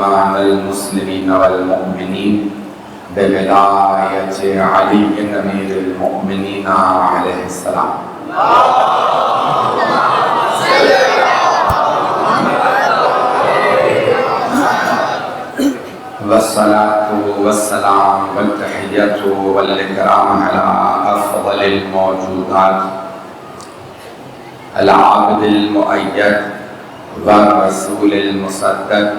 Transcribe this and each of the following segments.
إيمان المسلمين والمؤمنين بولاية علي أمير المؤمنين عليه السلام. والصلاة والسلام والتحية والإكرام على أفضل الموجودات العبد المؤيد والرسول المسدد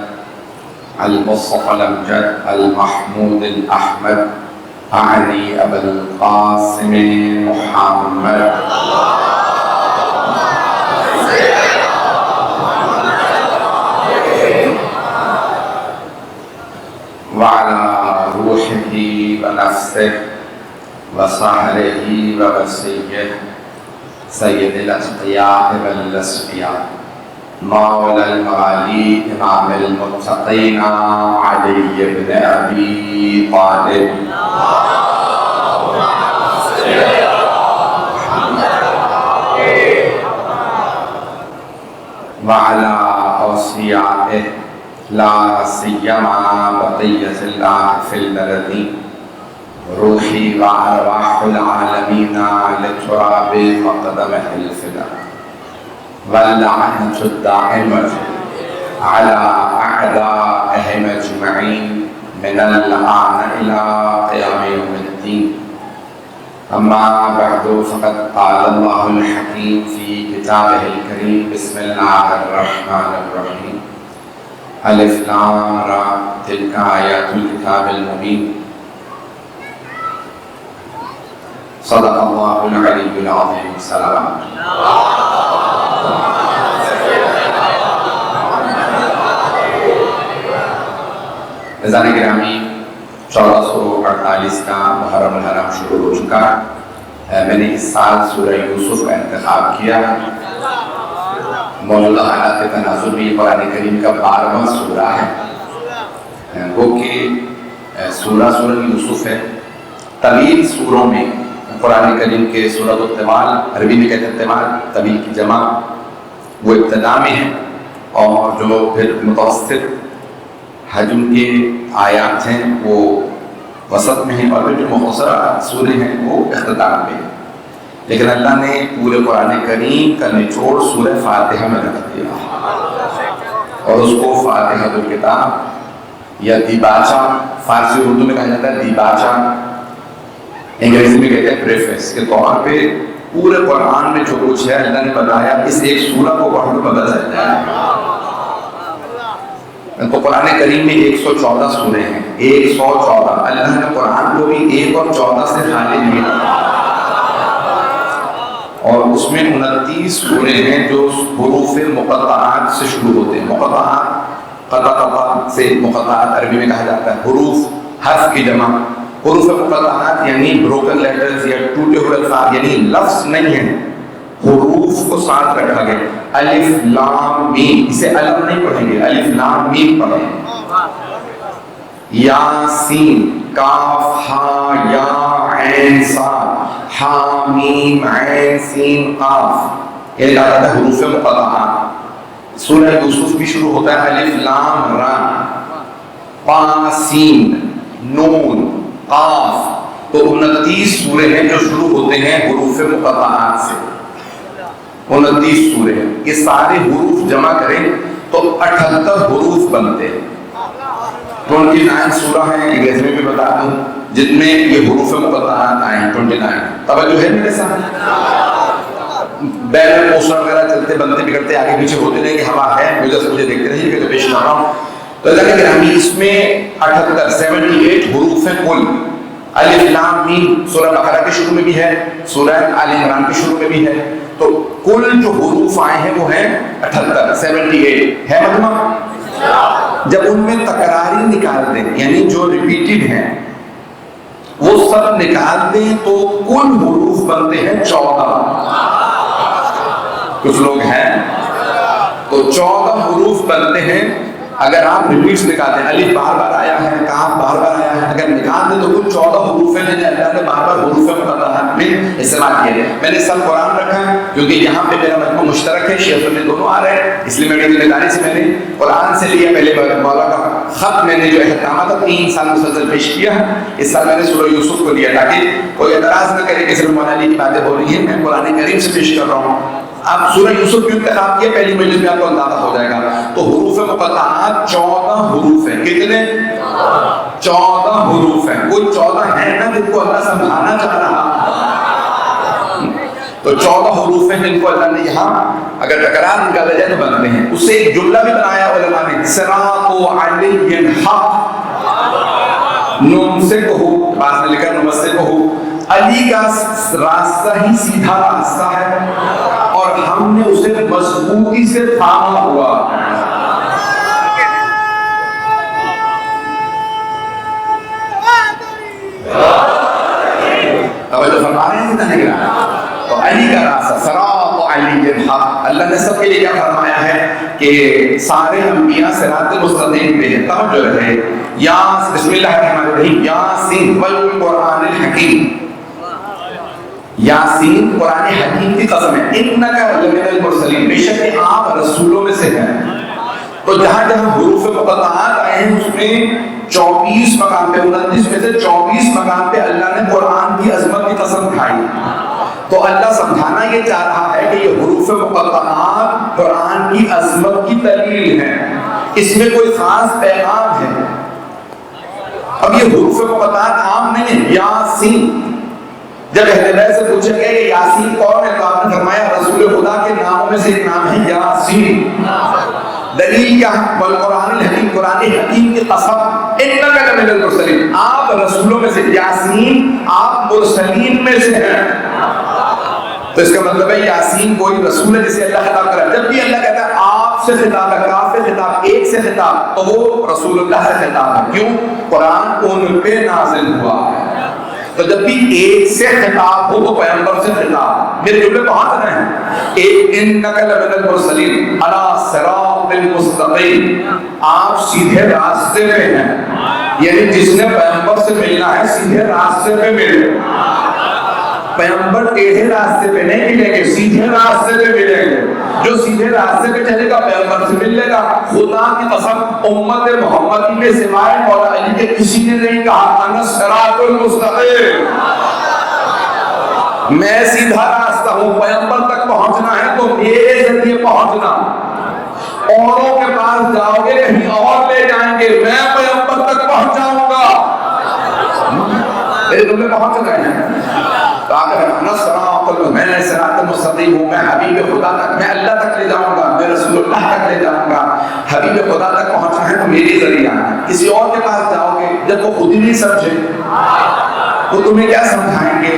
المصطفى الأمجد المحمود الأحمد أعني أبا القاسم محمد وعلى روحه ونفسه وصهره ووصيه سيد الأتقياء والأصفياء مولى المعالي إمام المتقين علي بن أبي طالب وعلى أوصيائه لا سيما بقية الله في البلد روحي وأرواح العالمين لتراب مقدمه الفدا واللعنة الدائمة على أعدائهم أجمعين من الآن إلى قيام يوم الدين. أما بعد فقد قال الله الحكيم في كتابه الكريم بسم الله الرحمن الرحيم ألف لام را تلك آيات الكتاب المبين صدق الله العلي العظيم. سلام. عزیزان گرامی 1448 کا محرم الحرام شروع ہو چکا. میں نے اس سال سورہ یوسف کا انتخاب کیا. موجودہ حالات کے تناظر میں قرآن کریم کا 12واں سورہ ہے. وہ کہ سورہ یوسف ہے. طویل سوروں میں قرآن کریم کے سورۃ الطوال، عربی میں کہتے ہیں طوال، طویل کی جمع، وہ ابتدا میں ہے، اور جو پھر متوسط حجم کے آیات ہیں وہ وسط میں ہیں، اور پھر جو مختصرہ سورے ہیں وہ اختتام میں ہیں. لیکن اللہ نے پورے قرآن کریم کا نچوڑ سورہ فاتحہ میں رکھ دیا، اور اس کو فاتحۃ الکتاب یا دیباچہ، فارسی اردو میں کہا جاتا ہے دیباچہ، انگریزی میں کہتے ہیں پریفیس کے طور پہ پورے قرآن میں جو کچھ ہے اللہ نے بتایا اس ایک سورہ کو پڑھ کر پتہ چلتا ہے. تو قرآن کریم میں 114 سورے ہیں. 114. اللہ نے قرآن کو بھی 1 اور 14 سے خالی نہیں رکھا، اور اس میں 29 سورے ہیں جو حروف مقطعات سے شروع ہوتے ہیں. مقطعات قطع سے مقطعات عربی میں کہا جاتا ہے. حروف حرف کی جمع. حروف مقطعات یعنی بروکن لیٹرز یا ٹوٹے ہوئے الفاظ، یعنی لفظ نہیں ہیں، حروف کو ساتھ رکھا گیا. الف لام میم، اسے الف نہیں پڑھیں گے، الف لام میم پڑھیں. یاسین، کاف ہا یا عین صاد، ہا میم عین سین قاف، یہ کہا جاتا ہے حروف مقطعات. سورہ یوسف بھی شروع ہوتا ہے الف لام را، قا سین نون قاف. تو 29 سورے ہیں جو شروع ہوتے ہیں حروف مقطعات سے. 29 سورے ہیں. یہ سارے حروف جمع کریں تو 78 حروف بنتے ہیں. 29 سورہ ہیں. انگریزی میں بھی بتا دوں جن میں یہ حروف مقطعات آئے ہیں 29. توجہ ہے میرے ساتھ؟ بیل پوسٹر وغیرہ چلتے بنتے بگڑتے آگے پیچھے ہوتے رہیں گے، ہوا ہے مجھے دیکھتے رہیے کہ پیش کر رہا ہوں. تو اللہ کے گرامی اس میں 78 حروف ہیں کل. الف لام میم سورہ بقرہ کے شروع میں بھی ہے، سورہ آل عمران کے شروع میں بھی ہے. تو کل جو حروف آئے ہیں وہ ہیں 78 ہے مجموعہ. جب ان میں تکراری نکال دیں یعنی جو ریپیٹڈ ہیں وہ سب نکال دیں تو کل حروف بنتے ہیں 14. کچھ لوگ ہیں تو 14 حروف بنتے ہیں. اگر آپ ریپیٹس نکالتے ہیں، الف بار بار آیا ہے، کاف بار بار آیا ہے، اگر نکال میں تو کچھ 14 حروف ہیں جنہیں اللہ نے بار بار حروف مقطعات میں استعمال کیے ہیں. میں نے سب قرآن رکھا ہے کیونکہ یہاں پہ میرا مجموعہ مشترک ہے, شیخ میں دونوں آ رہے ہیں, اس لیے میری ذمہ داری سے میں نے قرآن سے لیا. پہلے مولا کا خط میں نے جو اہتمام تھا 3 سال مسلسل پیش کیا. اس سال میں نے سورہ یوسف کو لیا تاکہ کوئی اعتراض نہ کرے کہ صرف مولا علی کی باتیں ہو رہی ہیں, میں قرآن کریم سے پیش کر رہا ہوں. اب سورہ یوسف کیوں انتخاب کیا, پہلی مجلس میں آپ کو اندازہ ہو جائے گا. تو حروف مقطعات 14 حروف ہیں. کتنے؟ 14 حروف ہیں. کوئی 14 ہیں نا جن کو اللہ سمجھانا چاہ رہا. تو 14 حروف ہیں جن کو اللہ نے یہاں اگر ٹکرار نکالا جائے تو بنتے ہیں. اس سے ایک جملہ بھی بنایا علماء نے, صراط علی الحق. نون سے کہو, بعض نے لکھا نون سے کہو. علی کا راستہ ہی سیدھا راستہ ہے اور ہم نے اسے مضبوطی سے تھاما ہوا. توجہ فرما رہے ہیں کتنا نگران. تو علی کا راستہ صراط علی الحق. اللہ نے سب کے لیے کیا فرمایا ہے کہ سارے انبیاء صراط مستقیم پہ ہیں. توجہ رہے. بسم اللہ الرحمن الرحیم. یاسین والقرآن الحکیم. یاسین قرآن حکیم کی قسم ہے. انکا لمن المرسلین, بے شک آپ رسولوں میں سے ہیں. تو جہاں جہاں حروف مقطعات آئے ہیں اس میں 24 مقام پہ, 29 میں سے 24 مقام پہ اللہ نے قرآن کی عظمت کی قسم کھائی. تو اللہ سمجھانا یہ چاہ رہا ہے کہ یہ حروف مقطعات قرآن کی عظمت کی دلیل ہے, اس میں کوئی خاص پیغام ہے. اب یہ حروف مقطعات عام نہیں ہے. یاسین, جب اہل بیت سے پوچھا گیا کہ یاسین کون ہے تو آپ نے فرمایا رسول خدا کے ناموں میں سے ایک نام ہے یاسین. دلیل کیا ہے؟ والقرآن الحکیم, قرآن حکیم کی قسم. انکا لمن المرسلین, آپ رسولوں میں سے. یاسین آپ مرسلین میں سے ہیں. تو اس کا مطلب ہے یاسین کوئی رسول ہے جسے اللہ خطاب کرا. جب بھی اللہ کہتا ہے آپ سے خطاب ہے, کاف سے خطاب, ایک سے خطاب, تو وہ رسول اللہ سے خطاب ہے. کیوں؟ قرآن ان پہ نازل ہوا ہے. تو جب بھی ایک سے خطاب ہو تو پیغمبر سے خطاب. میرے جملے پہنچ رہے ہیں. ایک انکا لمن المرسلین علی صراط المستقیم, آپ سیدھے راستے پہ ہیں. یعنی جس نے پیغمبر سے ملنا ہے سیدھے راستے پہ ملے. پیغمبر ٹیڑھے راستے پہ نہیں ملیں گے, سیدھے راستے پہ ملیں گے. جو سیدھے راستے پہ چلے گا پیغمبر سے مل لے گا. خدا کی قسم امت محمدی میں سوائے مولا علی کے کسی نے نہیں کہا انا صراط المستقیم, میں سیدھا راستہ ہوں. پیغمبر تک پہنچنا ہے تو میرے ذریعے پہنچنا. اوروں کے پاس جاؤ گے کہیں اور لے جائیں گے, میں پیغمبر تک پہنچاؤں گا. میرے جملے پہنچ گئے ہیں. میں صراط المستقیم ہوں, میں حبیب خدا تک, میں اللہ تک لے جاؤں گا, میں رسول اللہ تک لے جاؤں گا. حبیب خدا تک پہنچنا ہے تو میری ذریعہ. کسی اور کے پاس جاؤ گے جب وہ خود ہی نہیں سمجھے وہ تمہیں کیا سمجھائیں گے.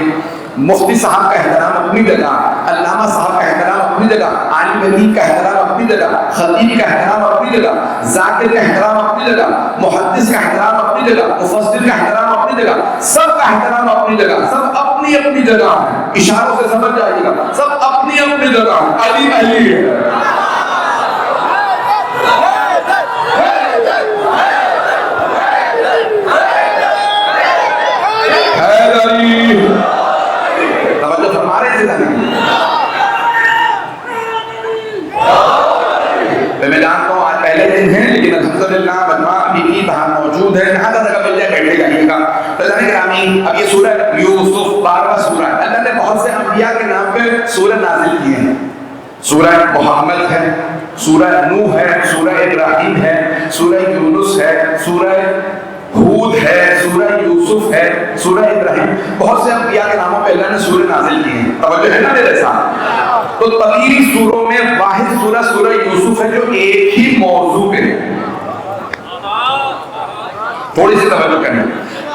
مفتی صاحب کا احترام اپنی جگہ, علامہ صاحب کا احترام اپنی جگہ, عالم دین کا احترام اپنی جگہ, خطیب کا احترام اپنی جگہ, ذاکر کا احترام اپنی جگہ, محدث کا احترام اپنی جگہ, مفسر کا احترام اپنی جگہ, سب کا احترام اپنی جگہ. سب اپنی اپنی جگہ ہے. اشاروں سے سمجھ جائیے گا, سب اپنی اپنی جگہ ہے. علی علی ہے. میں جانتا ہوں آج پہلے دن ہے لیکن الحمدللہ مجمع ابھی بھی باہر موجود ہے. جہاں تک مل جائے بیٹھے جائیے گا. اب یہ سورہ یوسف 12واں سورہ ہے. اللہ نے بہت سے انبیاء کے نام پہ سورہ نازل کیے ہیں. سورہ محمد ہے, سورہ نوح ہے, سورہ ابراہیم ہے, سورہ یونس ہے, سورہ ہود ہے, سورہ یوسف ہے, سورہ ابراہیم. بہت سے انبیاء کے ناموں پہ اللہ نے سورہ نازل کیے ہیں. توجہ ہے نا میرے ساتھ. تو طویل سوروں میں واحد سورہ سورہ یوسف ہے جو ایک ہی موضوع پہ ہے. تھوڑی سی توجہ کریں.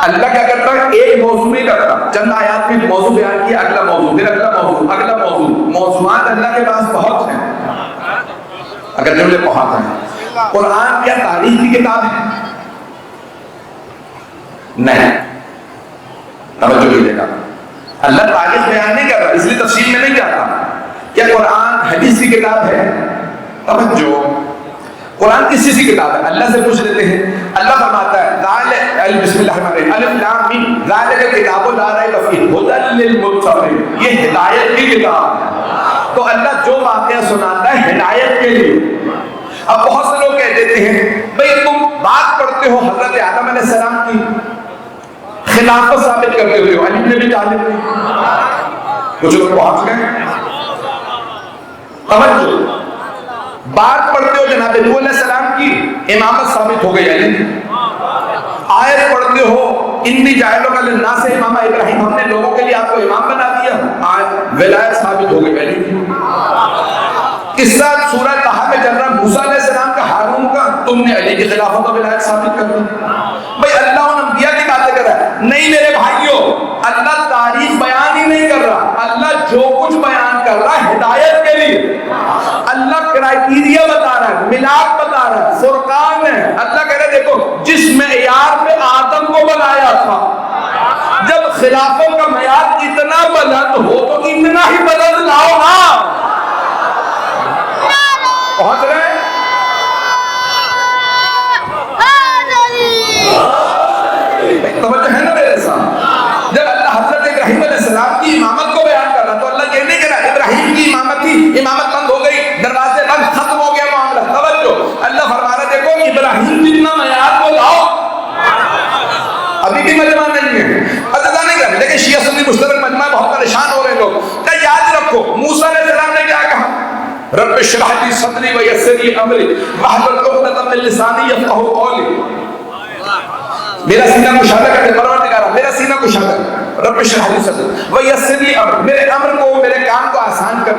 اللہ کیا کرتا ہے, ایک موضوع نہیں کرتا. چند آیات میں موضوع بیان کیا, اگلا موضوع, پھر اگلا موضوع, اگلا موضوع. موضوعات اللہ کے پاس بہت ہیں اگر جملے پہنچ ہیں. قرآن کیا تاریخ کی کتاب ہے؟ نہیں. توجہ کیجیے گا. اللہ تاریخ بیان نہیں کر رہا, اس لیے تفصیل میں نہیں جاتا. کیا قرآن حدیث کی کتاب ہے؟ توجہ. قرآن کس چیز کی کتاب ہے؟ اللہ سے پوچھ لیتے ہیں. اللہ فرماتا ہے بسم اللہ الرحمن الرحیم، الف لام میم ذالک الکتاب لا ریب فیہ ھدی للمتقین، یہ ہدایت کی کتاب ہے۔ تو اللہ جو واقعہ سناتا ہے ہدایت کے لیے۔ اب بہت سے لوگ کہہ دیتے ہیں بھئی تم بات پڑھتے ہو حضرت آدم علیہ السلام کی خلافت ثابت کرتے ہوئے ہو، علی بن ابی طالب نے، کچھ لوگ پہنچ گئے۔ توجہ، بات پڑھتے ہو جناب نوح علیہ السلام کی امامت ثابت ہو گئی علی، آیت پڑھتے ہو انی جاعلک للناس اماما ابراہیم، ہم نے لوگوں کے لیے آپ کو امام بنا دیا، آیت ولایت ثابت ہو گئی علی۔ قصہ سورہ طٰہٰ میں چل رہا موسیٰ علیہ السلام کا ہارون کا، تم نے علی کی خلافت و ولایت ثابت کر دی۔ بھئی اللہ ان انبیاء کی باتیں کر رہا ہے، نہیں میرے بھائیوں، اللہ تاریخ بیان ہی نہیں کر رہا، اللہ جو کچھ بیان کر رہا ہے ہدایت کے لیے۔ اللہ کرائیٹیریا بتا رہا ہے، ملاک بتا رہا ہے، فرقان ہے۔ اللہ کہہ رہا ہے دیکھو جس معیار پہ آدم کو بنایا تھا، جب خلافت کا معیار اتنا بلند ہو تو اتنا ہی بلند لاؤ نا۔ پہنچ رہے ہیں؟ توجہ ہے نا میرے ساتھ؟ جب اللہ حضرت ابراہیم علیہ السلام کی امامت کو بیان کر رہا تو اللہ یہ نہیں کہہ رہا ابراہیم کی امامت تھی، امامت بند ہو گئی، دروازے بند، ختم ہو گیا معاملہ۔ توجہ، اللہ فرما رہا دیکھو ابراہیم جتنا معیار کو لاؤ، ابھی بھی مجمع نہیں ہے، اتدا نہیں کر رہے، لیکن شیعہ سنی مشترک مجمع بہت پریشان ہو رہے لوگ۔ کہ یاد رکھو موسیٰ علیہ السلام نے کیا کہا؟ رب اشرح لی صدری ویسر لی امری واحلل عقدۃ من لسانی یفقہوا قولی۔ میرا سینہ کشادہ کر دے پروردگارا، میرا سینہ کشادہ کر، رب اشرح لی صدری ویسر لی امری، میرے امر کو، میرے کام کو آسان کر،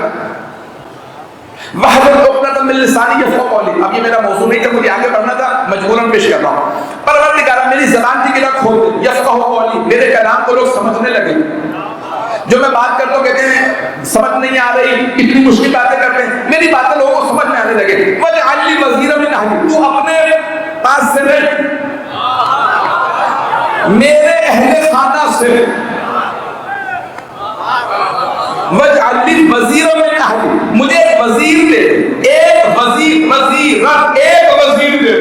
واحلل عقدۃ من لسانی یفقہوا قولی۔ اب یہ میرا موضوع نہیں تھا، مجھے آگے بڑھنا تھا، مجبوراً پیش کر رہا ہوں۔ پروردگارا میری زبان کی گرہ کھول دے، یفقہوا قولی، میرے کلام کو لوگ سمجھنے لگے۔ جو میں بات کرتا ہوں کہتے ہیں سمجھ نہیں آ رہی، اتنی مشکل باتیں کرتے ہیں، میری باتیں لوگوں کو سمجھ میں آنے لگے۔ وَاجْعَلْ لِي وَزِيرًا مِنْ أَهْلِي، تو اپنے پاس سے نہیں، میرے اہل خانہ سے۔ وَاجْعَلْ لِي وَزِيرًا مِنْ أَهْلِي، مجھے ایک وزیر دے، ایک وزیر، وزیرًا، ایک وزیر دے،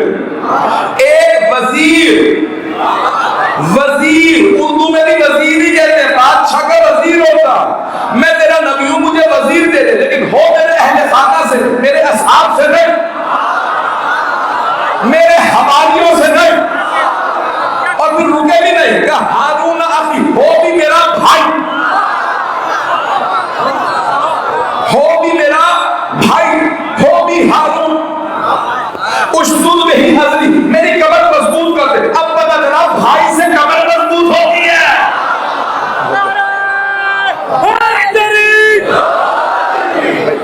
ایک وزیر، وزیر اردو میں بھی وزیر ہی کہتے ہیں، بادشاہ کا وزیر ہوتا، میں تیرا نبی ہوں مجھے وزیر دے دے، لیکن ہو میرے اہل خانہ سے، میرے اصحاب سے نہیں، میرے حواریوں سے نہیں۔ اور پھر رکے بھی نہیں، کہ ہارون اخی، ہو بھی میرا بھائی، ہو بھی میرا بھائی، ہو بھی ہارون، اشدد بہ اذری، میری کمر مضبوط کر دے۔ اب پتہ چلا بھائی سے کمر مضبوط ہوتی ہے۔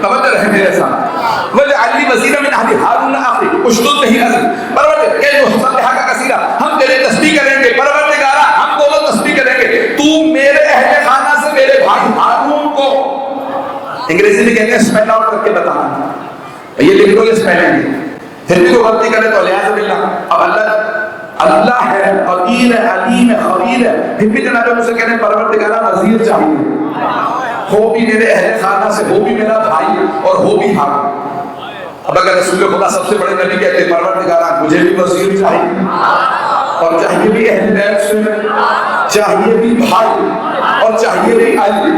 توجہ رہے میرے ساتھ۔ وَاجْعَلْ لِي وَزِيرًا مِنْ أَهْلِي هَارُونَ أَخِي أُشْدُدْ بِهِ أَزْرِي، پروردگار کہ جو سبحانہ کا کثیرہ، ہم تیرے تسبیح کریں گے، پروردگارا ہم دونوں تسبیح کریں گے، تو میرے اہل خانہ سے میرے بھائی ہارون کو، انگریزی میں کہتے ہیں اسپیل آؤٹ کر کے بتانا، یہ لکھ دو گے اسپیلنگ، پھر بھی کوئی غلطی کرے تو لحاظ باللہ۔ اب اللہ ہے، قدیر ہے، علیم ہے، خبیر ہے، پھر بھی جناب مجھ سے کہنے ہیں پروردگارا وزیر چاہیے، ہو بھی میرے اہل خانہ سے، ہو بھی میرا بھائی اور ہو بھی ہارون۔ اب اگر رسول خدا سب سے بڑے نبی کہتے ہیں پروردگارا مجھے بھی وزیر چاہیے، اور چاہیے بھی اہل بیت سے، چاہیے بھی بھائی اور چاہیے بھی علی،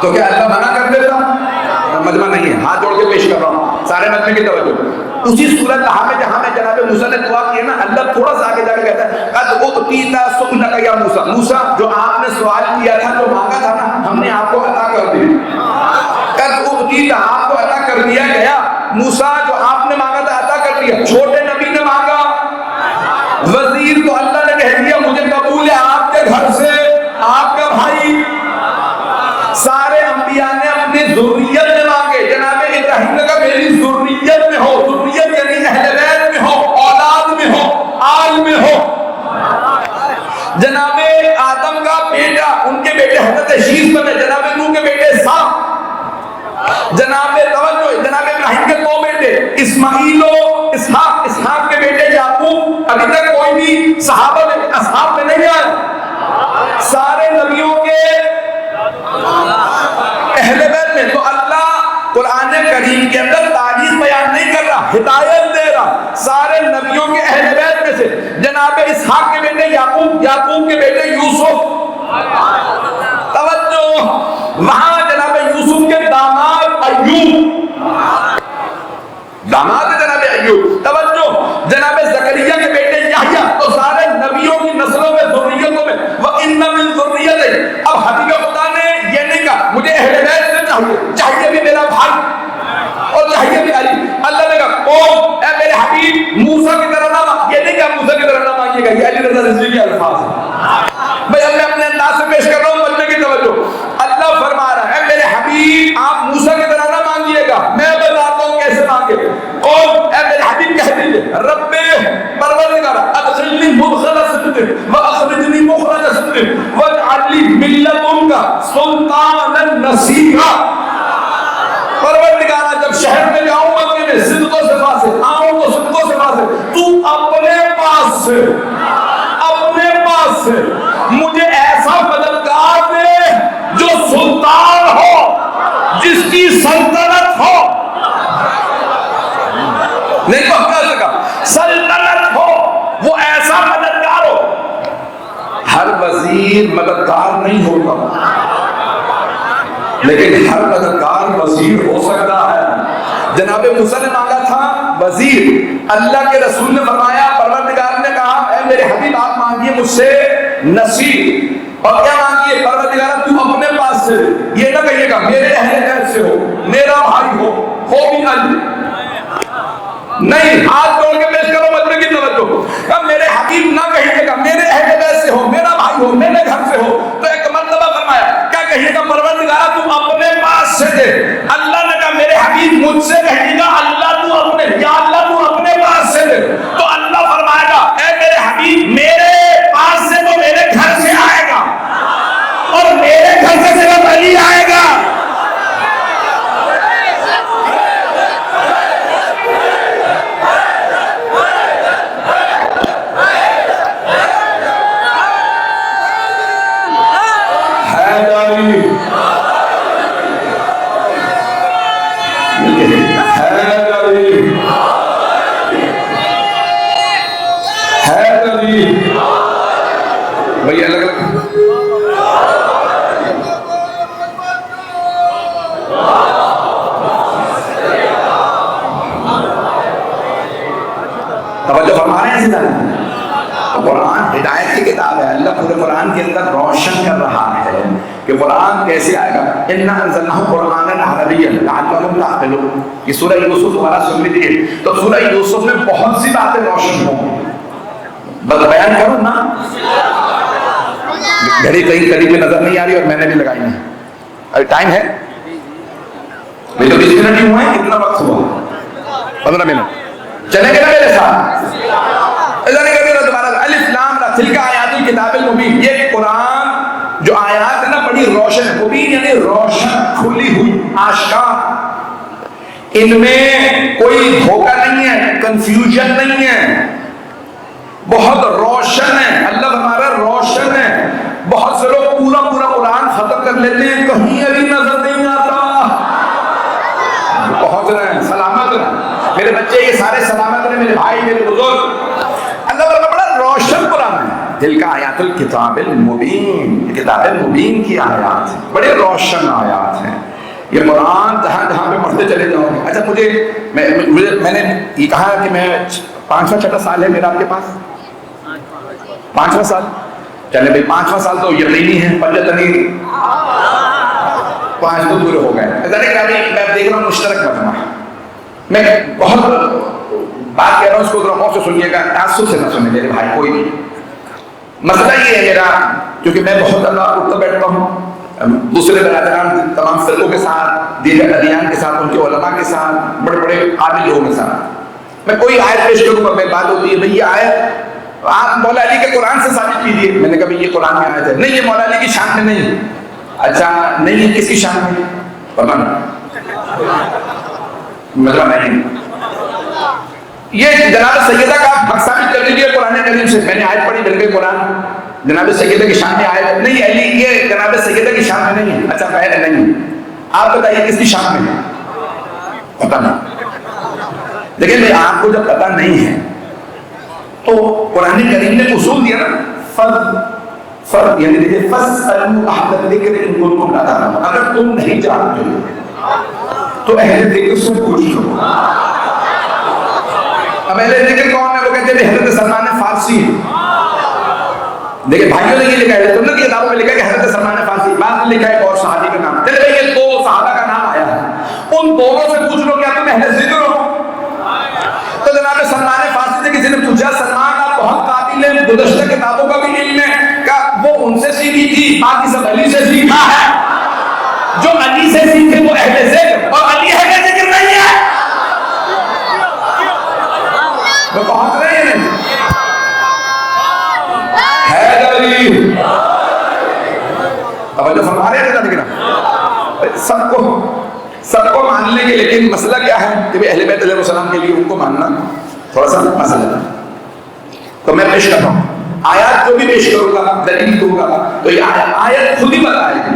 تو کیا اللہ منع کر دیتا؟ مجمع نہیں ہے، ہاتھ جوڑ کے پیش کر رہا ہوں، سارے مجمع کی توجہ۔ اسی سورۃ طٰہٰ میں جہاں میں جناب موسیٰ نے دعا کی ہے نا، اللہ تھوڑا سا آگے جا کے کہتا ہے قد اعطیت سؤلک یا موسیٰ، موسیٰ جو آپ نے سوال کیا تھا، جو مانگا تھا نا، ہم نے آپ کو عطا کر دی۔ قد اعطیت، آپ کو عطا کر دیا گیا، موسیٰ جو آپ نے مانگا تھا عطا کر دیا۔ چھوٹے نبی نے مانگا وزیر، تو اللہ نے کہہ دیا مجھے قبول ہے، آپ کے گھر سے، آپ کا بھائی۔ سارے انبیاء نے اپنی ذریت میں مانگے، جناب ابراہیم نے کہا میری ذریت میں ہو، ذریت یعنی اہل بیت میں ہو، اولاد میں ہو، آل میں ہو۔ جناب آدم کا بیٹا، ان کے بیٹے حضرت شیش بنے، جناب نوح کے بیٹے سام، جناب ابراہیم کے دو بیٹے اسماعیل و اسحاق، اسحاق کے بیٹے یعقوب۔ ابھی تک کوئی بھی صحابہ میں اصحاب میں نہیں آیا، سارے نبیوں کے اہل بیت میں۔ تو اللہ قرآن کریم کے اندر تاریخ بیان نہیں کر رہا، ہدایت دے رہا، سارے نبیوں کے اہل بیت میں سے جناب بیٹے یعقوب، یعقوب کے بیٹے یوسف، توجہ، وہاں جناب یوسف کے داماد ایوب، داماد جناب ایوب، توجہ، جناب زکریا کے بیٹے یحییٰ، تو سارے نبیوں کی نسلوں میں ذریتوں میں وَإِنَّ مِن ذُرِّيَّتِهِ۔ اب حبیب خدا نے یہ نہیں کہا مجھے اہل بیت سے چاہیے، چاہیے بھی میرا بھائی اور چاہیے بھی علی۔ اللہ نے کہا او اے میرے حبیب موسیٰ کی طرح نہ مانگ، یہ نہیں کہا موسیٰ کی طرح نہ مانگیے گا، یہ علی رضا رضوی کے الفاظ ہیں۔ میں اپنے انداز سے پیش کر رہا ہوں، بچے کی توجہ۔ اللہ فرما رہا ہے میرے حبیب آپ موسیٰ کی طرح نہ مانگیے گا، میں بتاتا ہوں کیسے مانگے۔ قول اے میرے حبیب کہہ دیجئے رب پروردگار ادخلنی مدخل صدق واخرجنی مخرج صدق واجعل لی من لدنک سلطانا نصیرا۔ پروردگارہ جب شہر میں جاؤں مکے میں صدق و صفا سے آؤں تو صدق و صفا سے، تو اپنے پاس سے مجھے ایسا مددگار دے جو سلطان ہو، جس کی سلطنت ہو، نہیں تو کہہ سکا سلطنت ہو، وہ ایسا مددگار ہو۔ ہر وزیر مددگار نہیں ہوتا، لیکن ہر مددگار وزیر ہو سکتا ہے۔ جناب موسیٰ نے مانگا تھا وزیر، اللہ کے رسول نے فرمایا، پروردگار نے کہا اے میرے حبیب آپ مانگیے مجھ سے نصیر، اور کیا مانگیے پروردگار تو اپنے پاس سے، یہ نہ کہیے گا میرے اہل بیت سے ہو، میرا بھائی ہو بھی علی، نہیں، ہاتھ جوڑ کے پیش کرو مجمع کی توجہ۔ اب میرے حبیب نہ کہیے گا میرے اہل بیت سے ہو، میرا بھائی ہو، میرے گھر سے ہو، تو ایک مرتبہ فرمایا کیا کہیے گا پروردگارہ تو اپنے پاس سے دے۔ اللہ نے کہا میرے حبیب مجھ سے کہیے گا اللہ تو اپنے، یا اللہ تو اپنے پاس سے دے، تو اللہ فرمائے گا اے میرے حبیب میرے پاس سے تو میرے گھر سے آئے گا، اور میرے گھر سے صرف علی آئے گا۔ بھئی الگ الگ توجہ فرما رہے ہیں۔ قرآن ہدایت کی کتاب ہے، اللہ پورے قرآن کے اندر روشن کر رہا ہے کہ قرآن کیسے آئے گا۔ اِنَّا أَنزَلْنَاهُ قُرْآنًا عَرَبِيًّا لَعَلَّكُمْ تَعْقِلُونَ۔ یہ سورہ یوسف دوبارہ سن لیجیے، تو سورہ یوسف میں بہت سی باتیں روشن ہوں، بس بیان کروں نا، گھڑی کہیں قریب میں نظر نہیں آ رہی اور میں نے بھی لگائی نہیں۔ ابھی ٹائم ہے تو 20 منٹ ہی ہوئے ہیں، کتنا وقت ہوا؟ 15 منٹ چلیں گے نا میرے ساتھ؟ الف لام را تلک آیات الکتاب المبین، یہ قرآن جو آیات ہے نا بڑی روشن ہے، مبین یعنی روشن، کھلی ہوئی، آشکار، ان میں کوئی دھوکہ نہیں ہے، کنفیوژن نہیں ہے، بہت روشن ہے۔ اللہ ہمارا روشن ہے۔ بہت سے لوگ پورا قرآن ختم کر لیتے ہیں، کہیں ابھی نظر نہیں آتا، پہنچ رہے ہیں، سلامت رہیں، میرے بچے یہ سارے سلامت رہیں، میرے بھائی، میرے بزرگ۔ اللہ کا بڑا روشن قرآن ہے، دل کا آیات الکتاب المبین، کتاب مبین کی آیات ہیں، بڑے روشن آیات ہیں۔ یہ قرآن جہاں جہاں پہ پڑھتے چلے جاؤں گے۔ اچھا میں نے یہ کہا کہ میں 5واں 6واں سال ہے میرا آپ کے پاس، 5واں سال، چلے بھائی 5واں سال تو یقینی ہے، 5 تو پورے ہو گئے۔ میں دیکھ رہا ہوں مشترک مجمع، میں بہت بات کہہ رہا ہوں، اس کو غور سے سنیے گا، تعصب سے نہ سنیں میرے بھائی، کوئی بھی۔ مسئلہ یہ ہے میرا، کیونکہ میں بہت اللہ اٹھتا بیٹھتا ہوں دوسرے برادران، تمام فرقوں کے ساتھ، دیگر ادیان کے ساتھ، ان کے علماء کے ساتھ، بڑے بڑے قابل لوگوں کے ساتھ، میں کوئی آیت پیش کروں میں بات ہوتی ہے بھئی یہ آیت آپ مولا علی کے قرآن سے ثابت کیجیے، میں نے کہا بھئی یہ قرآن میں آیت ہے، نہیں یہ مولا علی کی شان میں نہیں۔ اچھا نہیں یہ کس کی شان میں؟ پتہ نہیں، مطلب نہیں، یہ جناب سیدہ کا حق ثابت کر دیجیے قرآن کریم سے، میں نے آیت پڑھی مل گئی قرآن، جناب سیدہ کی شان میں آیت نہیں، علی یہ جناب سیدہ کی شان میں نہیں ہے۔ اچھا پہلے نہیں، آپ بتائیے کس کی شان میں ہے؟ پتہ نہیں۔ لیکن آپ کو جب پتہ نہیں ہے تو قرآن کریم نے اصول دیا نا، فرض یعنی دیکھیے فَاسْأَلُوا أَهْلَ الذِّكْرِ إِن كُنتُمْ لَا تَعْلَمُونَ، اگر تم نہیں جانتے تو اہل ذکر سے پوچھ لو. اب اہل ذکر کون ہے؟ وہ کہتے ہیں حضرت سلمان فارسی. دیکھیں بھائیوں نے یہ لکھا ہے، سنت کی کتابوں میں لکھا ہے کہ حضرت سلمان فارسی، بعد میں لکھا ہے اور صحابی کا نام. چلے بھائی یہ دو صحابہ کا نام آیا ہے، ان دونوں سے پوچھ لو کیا تم اہل ذکر ہو؟ تو جناب سلمان فارسی سے کسی نے پوچھا سلمان آپ بہت قابل ہیں، گزشتہ کتابوں کا بھی علم ہے، کہ وہ ان سے سیکھی تھی، باقی سب علی سے سیکھا ہے. جو علی سے سیکھے وہ اہل ذکر، اور علی اہل ذکر نہیں ہے. وہ پہنچ رہے ہیں حیدری توجہ فرما رہے ہیں لیکن سب کو مان لیں گے، لیکن مسئلہ کیا ہے کہ اہل بیت علیہ السلام کے لیے ان کو ماننا تھوڑا سا مسئلہ ہے. تو میں پیش کرتا ہوں آیات جو بھی پیش کروں گا، دلیل دوں گا، تو یہ آیت خود ہی بتائے گی.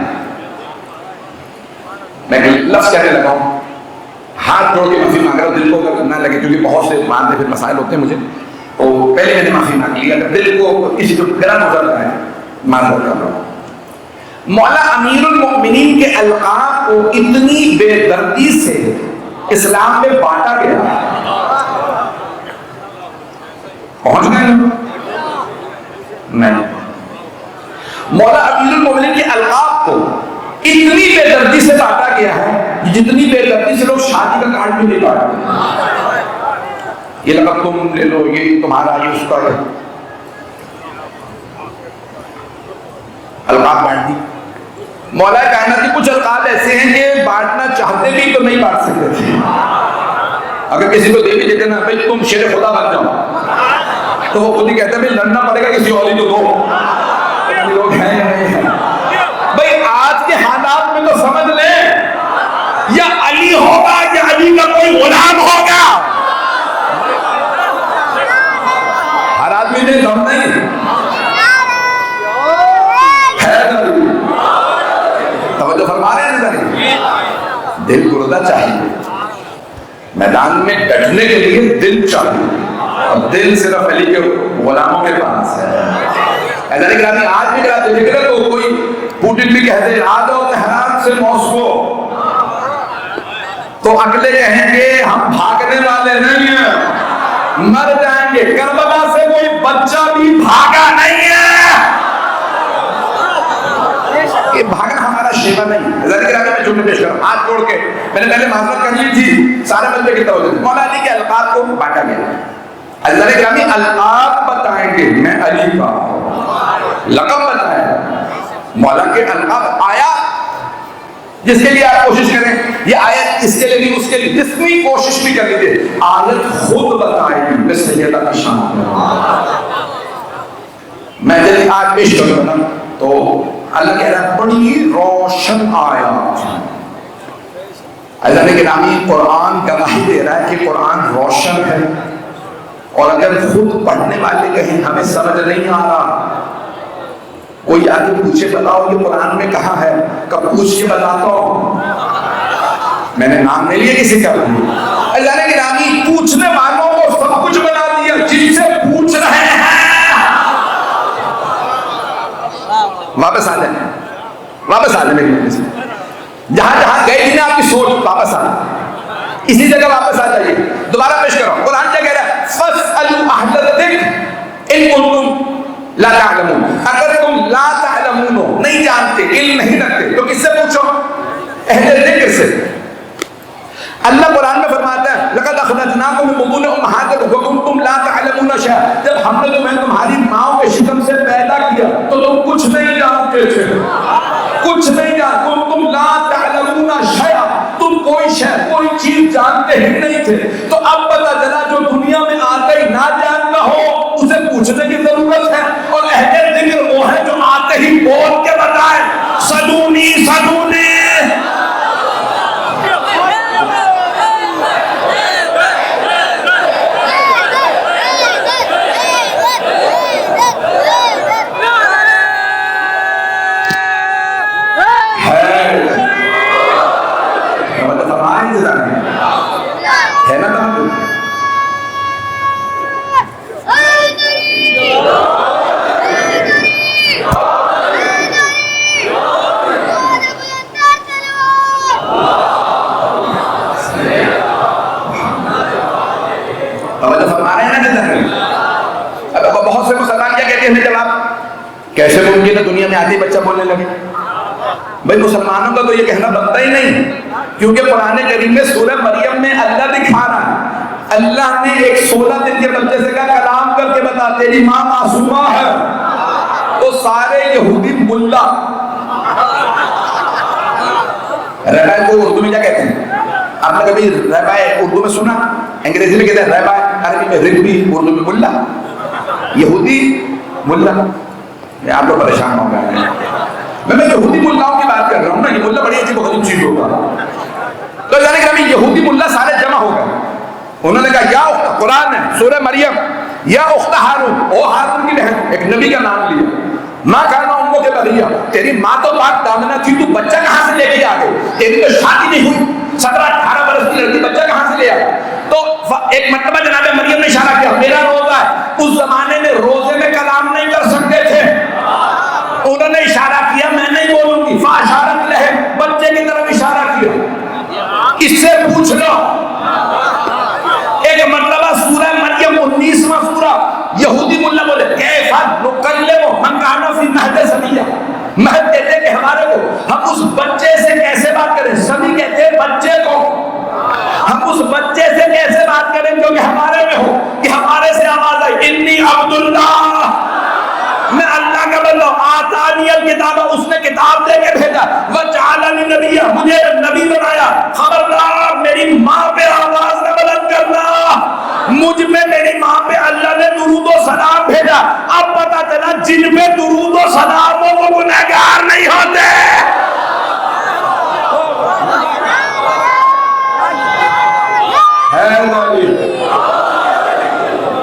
میں لفظ کہنے لگا ہوں، ہاتھ جوڑ کے معافی مانگ رہا ہوں، دل کو اگر نہ لگے کیونکہ بہت سے بعد پھر مسائل ہوتے ہیں مجھے، تو پہلے میں نے معافی مانگ لی. اگر دل کو کسی کو گرا نظر آئے معذرت کر رہا ہوں. مولا امیر المؤمنین کے القاب کو اتنی بے دردی سے اسلام میں بانٹا گیا. پہنچ گئے نہیں؟ مولا امیر المؤمنین کے القاب کو اتنی بے دردی سے بانٹا گیا ہے جتنی بے دردی سے لوگ شادی کا کارڈ بھی نہیں بانٹتے. یہ لقب تم لے لو، یہ تمہارا، یہ اس کا ہے. القاب بانٹ دی. مولا کائنات کے کچھ القاب ایسے ہیں کہ بانٹنا چاہتے بھی تو نہیں بانٹ سکتے تھے. اگر کسی کو دے بھی دیتے نا بھائی تم شیر خدا بن جاؤ، تو وہ خود ہی کہتے ہیں بھائی لڑنا پڑے گا کسی اور ہی تو دو. لوگ ہیں بھائی آج کے حالات میں تو سمجھ لیں یا علی ہوگا یا علی کا کوئی غلام ہوگا. ہر آدمی نے لڑنا ہی ہے. توجہ فرما رہے ہیں؟ دل گردہ چاہیے، میدان میں ڈٹنے کے لیے دل چاہیے، اور دل صرف علی کے غلاموں کے پاس ہے. ایسا نہیں کہ آج بھی کراتے فکر ہے تو کوئی پوٹن بھی کہتے ہیں آ جاؤ تہران سے ماسکو، تو اگلے کہیں گے ہم بھاگنے والے نہیں ہیں، مر جائیں گے. کربلا سے کوئی بچہ بھی بھاگا نہیں ہے. یہ بھاگنا ہمارا شیوا نہیں ہے. ذکر آگے میں جملے پیش کروں ہاتھ جوڑ کے. میں نے پہلے معذرت کر لی تھی، سارے مجھے کی توجہ. مولا علی کے القاب کو بانٹا گیا. اللہ گرامی القاب بتائیں گے، میں علی کا لقب بتایا. مولا کے القاب آیا جس کے لیے آپ کوشش کریں، یہ آیت اس کے لیے نہیں اس کے لیے جتنی کوشش بھی کر لیجیے، آیت خود بتائے گی میں سیدہ کا شان. میں جب آج پیش کروں نا تو اللہ کہہ رہا ہے بڑی روشن آیات. اللہ گرامی قرآن گواہی دے رہا ہے کہ قرآن روشن ہے، اور اگر خود پڑھنے والے کہیں ہمیں سمجھ نہیں آ رہا، کوئی آگے پوچھے بتاؤ یہ قرآن میں کہاں ہے، کب پوچھ کے بتاتا ہوں. میں نے نام نہیں لیا کسی کا. اللہ نے گرامی پوچھنے والوں کو سب کچھ بتا دیا. جن سے پوچھ رہے ہیں واپس آ جائیں، واپس آ جائیں میری وجہ سے. جہاں جہاں گئے تھے آپ کی سوچ واپس آ جائیں، اسی جگہ واپس آ جائیے. دوبارہ پیش کرو قرآن کیا کہہ رہا ہے؟ فَاسْأَلُوا أَهْلَ الذِّكْرِ إِن كُنتُمْ لا تعلمون. اگر تم لا تعلمون ہو، نہیں جانتے، علم نہیں رکھتے، تو کس سے پوچھو؟ اہل ذکر سے. اللہ قرآن میں فرماتا ہے لَقَدْ أَخْرَجْنَاكُم مِّن بُطُونِ أُمَّهَاتِكُمْ وَكُنتُمْ لَا تَعْلَمُونَ شَيْئًا. جب ہم نے تمہیں تمہاری ماؤں کے شکم سے پیدا کیا تو تم کچھ نہیں جانتے تھے، کچھ نہیں جانتے. تم لا تعلمون شیئا، تم کوئی شے کوئی چیز جانتے ہی نہیں تھے. تو اب پتہ چلا جو دنیا میں آتے ہی نہ جانتا ہو اسے پوچھنے کی ضرورت ہے. اور اہل ذکر وہ ہے جو آتے ہی بول کے بتائے سلونی سلونی. ہے نا بہت سے مسلمان کیا کہتے ہیں جواب، کیسے ممکن ہے دنیا میں آتے ہی بچہ بولنے لگے؟ بھائی مسلمانوں کا تو یہ کہنا بنتا ہی نہیں، کیونکہ قرآن کریم میں سورہ مریم میں اللہ دکھا رہا ہے، اللہ نے ایک 16 دن کے بچے سے کہا کلام کر کے بتا تیری ماں معصومہ ہے، تو سارے یہودی ملا، رہبائے کو اردو میں کیا کہتے ہیں؟ آپ نے کبھی رہبائے اردو میں سنا؟ انگریزی میں کہتے ہیں رہبائے، عربی میں ربی، اردو میں ملا، یہودی ملا۔ آپ لوگ پریشان ہو گئے ہیں، میں یہودی ملاؤں کی بات کر رہا ہوں نا، یہ ملا بڑی عجیب و غریب چیز ہوگا۔ تو یعنی کہ ابھی یہودی ملا سارے جمع ہو گئے، انہوں نے کہا یا اخت، قرآن ہے سورہ مریم، یا اخت ہارون، او ہارون کی بہن، ایک نبی کا نام لیا، ماں کہنا اموں کے بغیہ، تیری ماں تو پاک دامنہ تھی، تو بچہ کہاں سے لے کے آ گئی؟ تیری تو شادی نہیں ہوئی، 17-18 برس کی لڑکی، بچہ کہاں سے لے آ؟ تو ایک مرتبہ جناب مریم نے اشارہ کیا میرا روزہ ہے، اس زمانے میں روزے میں کلام نہیں کر سکتے تھے، انہوں نے اشارہ کیا میں نہیں بولوں گی، فاشارت لہے، بچے کی طرف اشارہ کیا، اس سے پوچھ لو۔ ایک مرتبہ سورہ مریم 19واں سورہ، یہودی ملا بولے کیفا نکلم من کان فی المہد صبیا، مہد کہتے ہیں کہ ہمارے کو، ہم اس بچے سے کیسے بات کریں، سبھی کہتے ہیں بچے کو، ہم اس بچے سے کیسے بات کریں جو کہ ہمارے میں ہو، کہ ہمارے سے آواز آئی انی عبداللہ، میں اللہ کا بندہ ہوں، آتانی الکتاب، اس نے کتاب دے کے بھیجا، وجعلنی نبی، مجھے نبی بنایا، خبردار میری ماں پہ آواز نہ بلند کرنا، مجھ پہ میری ماں پہ اللہ نے درود و سلام بھیجا۔ اب پتا چلا جن پہ درود و سلام ہو وہ گنہگار نہیں ہوتے۔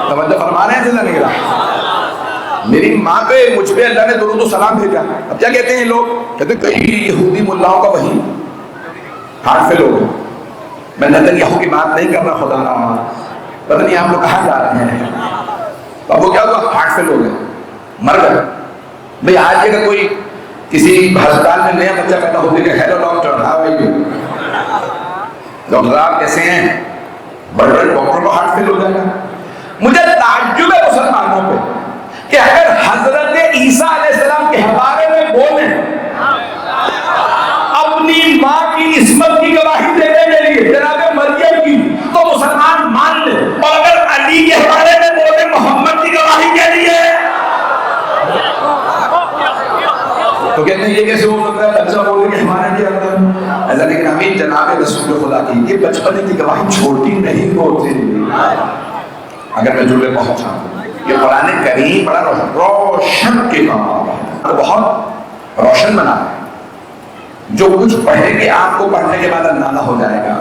توجہ فرما رہے ہیں جلدہ نگرہ، میری ماں پہ مجھ پہ اللہ نے درود و سلام بھیجا۔ اب کیا کہتے ہیں لوگ؟ کہتے ہیں کئی یہودی ملاؤں کا وہی ہارٹ فیل ہو گئے، میں نتنیاہو کی بات نہیں کر رہا، خدا رہا، پتہ نہیں آپ لوگ کہاں جا رہے ہیں۔ اب وہ کیا ہوا؟ ہارٹ فیل ہو گئے، مر گئے۔ بھئی آج اگر کوئی کسی ہسپتال میں نیا بچہ پیدا ہو کہ ہیلو ڈاکٹر، ہاں بھائی ڈاکٹر آپ کیسے ہیں، بڑے بڑے ڈاکٹر کو ہارٹ فیل ہو جائے گا۔ مجھے تعجب ہے مسلمانوں پہ کہ اگر حضرت عیسیٰ علیہ السلام کے بارے میں بولیں اپنی ماں کی عصمت کی گواہی دینے کے لیے جناب مریم کی، تو مسلمان مان لے، اور اگر علی کے بارے میں بولیں محمد کی گواہی کے لیے تو کہتے ہیں یہ کیسے ہو سکتا ہے، بچہ بولے کہ ہمارے کے اندر ایسا، لیکن امین جناب رسول خدا کی یہ بچپنے کی گواہی چھوٹی نہیں ہوتی۔ اگر میں جملے پہنچا یہ قرآن کریم بڑا روشن کتاب ہے، بہت روشن بنا ہے، جو کچھ پڑھے گے آپ کو پڑھنے کے بعد اندازہ ہو جائے گا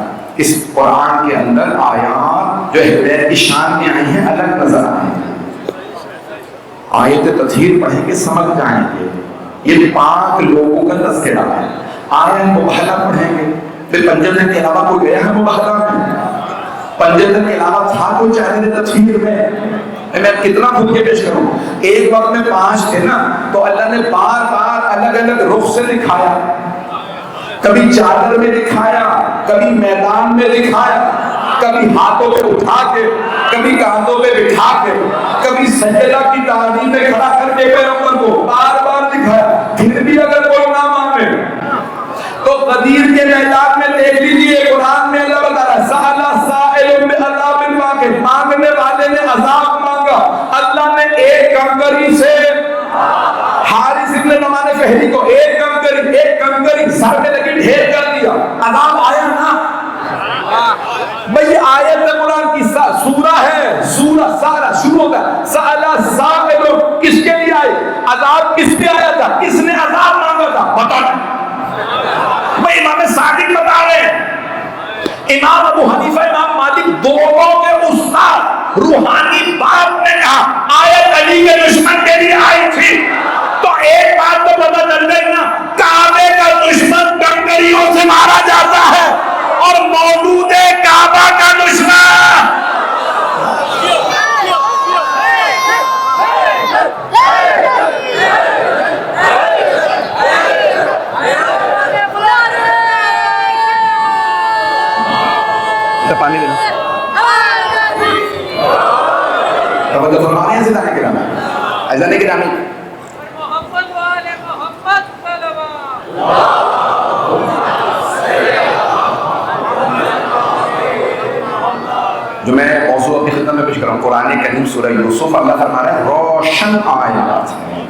اس قرآن کے اندر آیات جو ہدایت کی شان میں آئی ہیں الگ نظر آئیں گے، آیت تطہیر پڑھیں گے سمجھ جائیں گے، یہ پاک لوگوں کا تذکرہ ہے۔ آیت مبہلہ پڑھیں گے، پھر پنجل کے علاوہ کوئی گیا ہے مبہلہ میں؟ پنجل کے علاوہ تھا کوئی چاہتے تطہیر میں؟ میں کتنا خود کے پیش کروں، ایک وقت میں 5 تھے نا، تو اللہ نے بار بار الگ الگ رخ سے دکھایا، کبھی چادر میں دکھایا، کبھی میدان میں دکھایا، کبھی ہاتھوں پہ اٹھا کے، کبھی کاندھوں پہ بٹھا کے، کبھی سجدہ کی تعظیم میں کھڑا کر کے پیغمبر کو بار بار دکھایا۔ پھر بھی اگر کوئی نہ مانے تو قدیر کے میدان میں دیکھ لیجیے، قرآن میں اللہ بتا رہا ہے سأل سائل بعذاب واقع، مانگنے والے نے عذاب مانگا، اللہ نے ایک کنکری سے حارث ابن نعمان فہری کو ایک کنکری سر میں لگی ڈھیر کر دیا، عذاب آیا نا؟ بھئی آیت قرآن کی سورہ ہے، سورہ سارا شروع ہوتا ہے سأل سائل، کس کے لیے آئے؟ عذاب کس پہ آیا تھا؟ کس نے عذاب مانگا تھا؟ بتا نہیں۔ بھئی امام صادق بتا رہے ہیں، امام ابو حنیفہ امام مالک دونوں کے استاد روحانی باپ نے کہا آیت علی کے دشمن کے لیے آئی تھی، تو ایک بات تو پتہ چل گئی نا، کعبے کا دشمن کنکریوں سے مارا جاتا ہے اور مولود کعبہ کا دشمن پانی دینا توجہ فرمانے ہیں، زندہ کرنا اذان گرامی محمد والے محمد طلبا جو میں موضوع اپنی خدمت میں پیش کر رہا ہوں، قرآن کریم سورہ یوسف، اللہ فرما رہا ہے روشن آیات ہیں،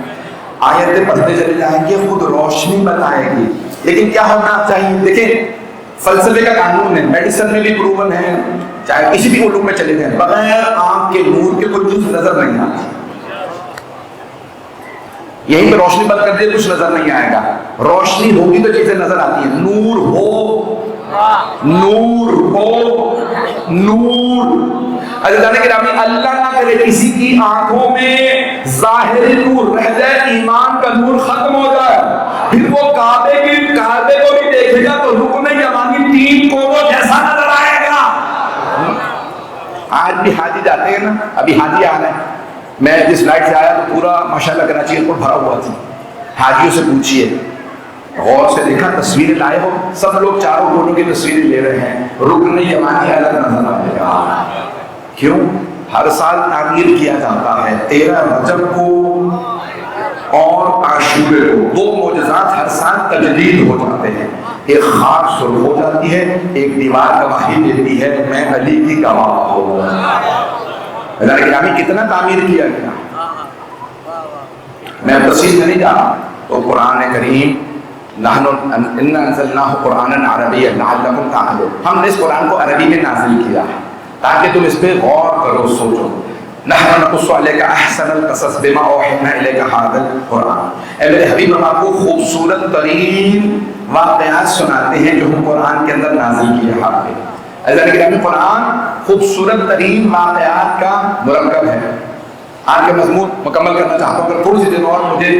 آیتیں پڑھتے چلے جائیں گے، خود روشنی بتائے گی. لیکن کیا ہونا چاہیے؟ دیکھیں فلسفے کا قانون ہے، میڈیسن میں بھی پروون ہے، چاہے کسی بھی علوم میں چلے جائیں، بغیر آنکھ کے نور کے کوئی چیز نظر نہیں آتی. یہیں پہ روشنی بند کر دے کچھ نظر نہیں آئے گا، روشنی ہوگی تو چیزیں نظر آتی ہیں. نور ہو، نور ہو، نور. عزیزان گرامی اللہ نہ کرے کسی کی آنکھوں میں ظاہری نور رہ جائے، ایمان کا نور ختم ہو جائے، پھر وہ کعبے کو بھی دیکھے گا تو رکن یمانی 3 کوڑوں جیسا نظر آئے گا. آج بھی حاجی جاتے ہیں نا، ابھی حاجی آ رہے ہیں، میں جس فلائٹ سے آیا تو پورا ماشاءاللہ کراچی ایئرپورٹ بھرا ہوا تھا. حاجیوں سے پوچھئے، غور سے دیکھا تصویریں لائے ہو، سب لوگ چاروں کونوں کی تصویریں لے رہے ہیں، رکن یمانی الگ نظر آئے گا. کیوں؟ ہر سال تعمیر کیا جاتا ہے. 13 رجب کو اور عاشورے کو 2 معجزات ہر سال تجدید ہو جاتے ہیں. ایک خاک سرخ ہو جاتی ہے، ایک دیوار گواہی دیتی ہے میں علی کی گواہ ہوں. اللہ گرامی کتنا تعمیر کیا گیا، میں تفصیل میں نہیں جا رہا. تو قرآن کریم نحن انا انزلناہ قرآنا عربیا لعلکم تعقلون، ہم نے اس قرآن کو عربی میں نازل کیا ہے تاکہ تم اس پہ غور کرو، سوچو. نحن نقص علیک احسن القصص بما اوحینا الیک ھذا القرآن، اے میرے حبیب ہم آپ کو خوبصورت ترین واقعات سناتے ہیں جو ہم قرآن کے اندر نازل کیے ہیں آپ پہ. عزیزان گرامی قرآن خوبصورت ترین واقعات کا مرکب ہے. آج کے مضمون مکمل کرنا چاہتا ہوں، اگر تھوڑی سی دیر اور مجھے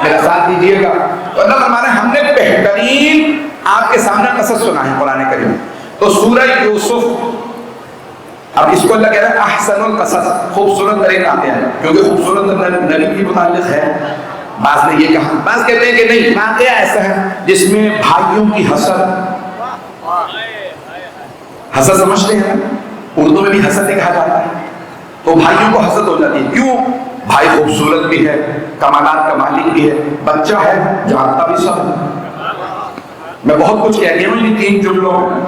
میرا ساتھ دیجیے گا. تو اللہ فرمانا ہم نے بہترین آپ کے سامنے قصص سنا ہے قرآن کریم. تو سورہ یوسف، اب اس کو اللہ کہہ رہا ہے احسن القصص، خوبصورت ترین واقعہ ہے، کیونکہ خوبصورت نبی کی متعلق ہے. بعض نے یہ کہا، بعض کہتے ہیں کہ نہیں، واقعہ ایسا ہے جس میں بھائیوں کی حسد، حسد سمجھتے ہیں اردو میں بھی حسد کہا جاتا ہے، تو بھائیوں کو حسد ہو جاتی ہے. کیوں؟ بھائی خوبصورت بھی ہے، کمالات کا مالک بھی ہے، بچہ ہے، جانتا بھی سب. میں بہت کچھ کہہ گیا ہوں یہ 3 جملوں میں،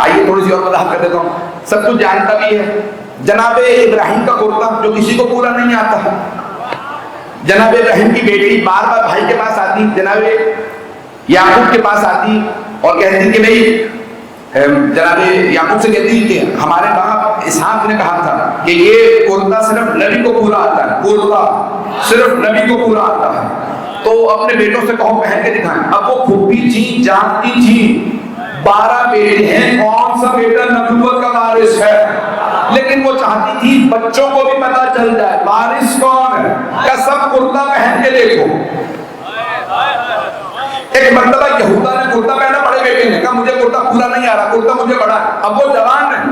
آئیے تھوڑی سی اور وضاحت کر دیتا ہوں. سب کچھ جانتا بھی ہے. جناب ابراہیم کا کرتا جو کسی کو پورا نہیں آتا، جناب ابراہیم کی بیٹی بار بار بھائی کے پاس آتی، جناب یعقوب کے پاس آتی اور کہتی کہ بھئی، جناب یعقوب سے کہتی کہ ہمارے باپ اسحاق نے کہا تھا کہ یہ کرتا صرف نبی کو پورا آتا ہے، کرتا صرف نبی کو پورا آتا ہے، تو اپنے بیٹوں سے کہو پہن کے دکھائیں. اب وہ پھوپھی تھی، جانتی تھی 12 بیٹے ہیں، کون سا بیٹا نبوت کا وارث ہے، لیکن وہ چاہتی تھی بچوں کو بھی پتا چل جائے وارث کون ہے، کہ سب کرتا پہن کے دیکھو. ایک مرتبہ یہودا نے کرتا پہنا، بڑے بیٹے نے کہا مجھے کرتا پورا نہیں آ رہا، کرتا مجھے بڑا ہے. اب وہ جوان ہے،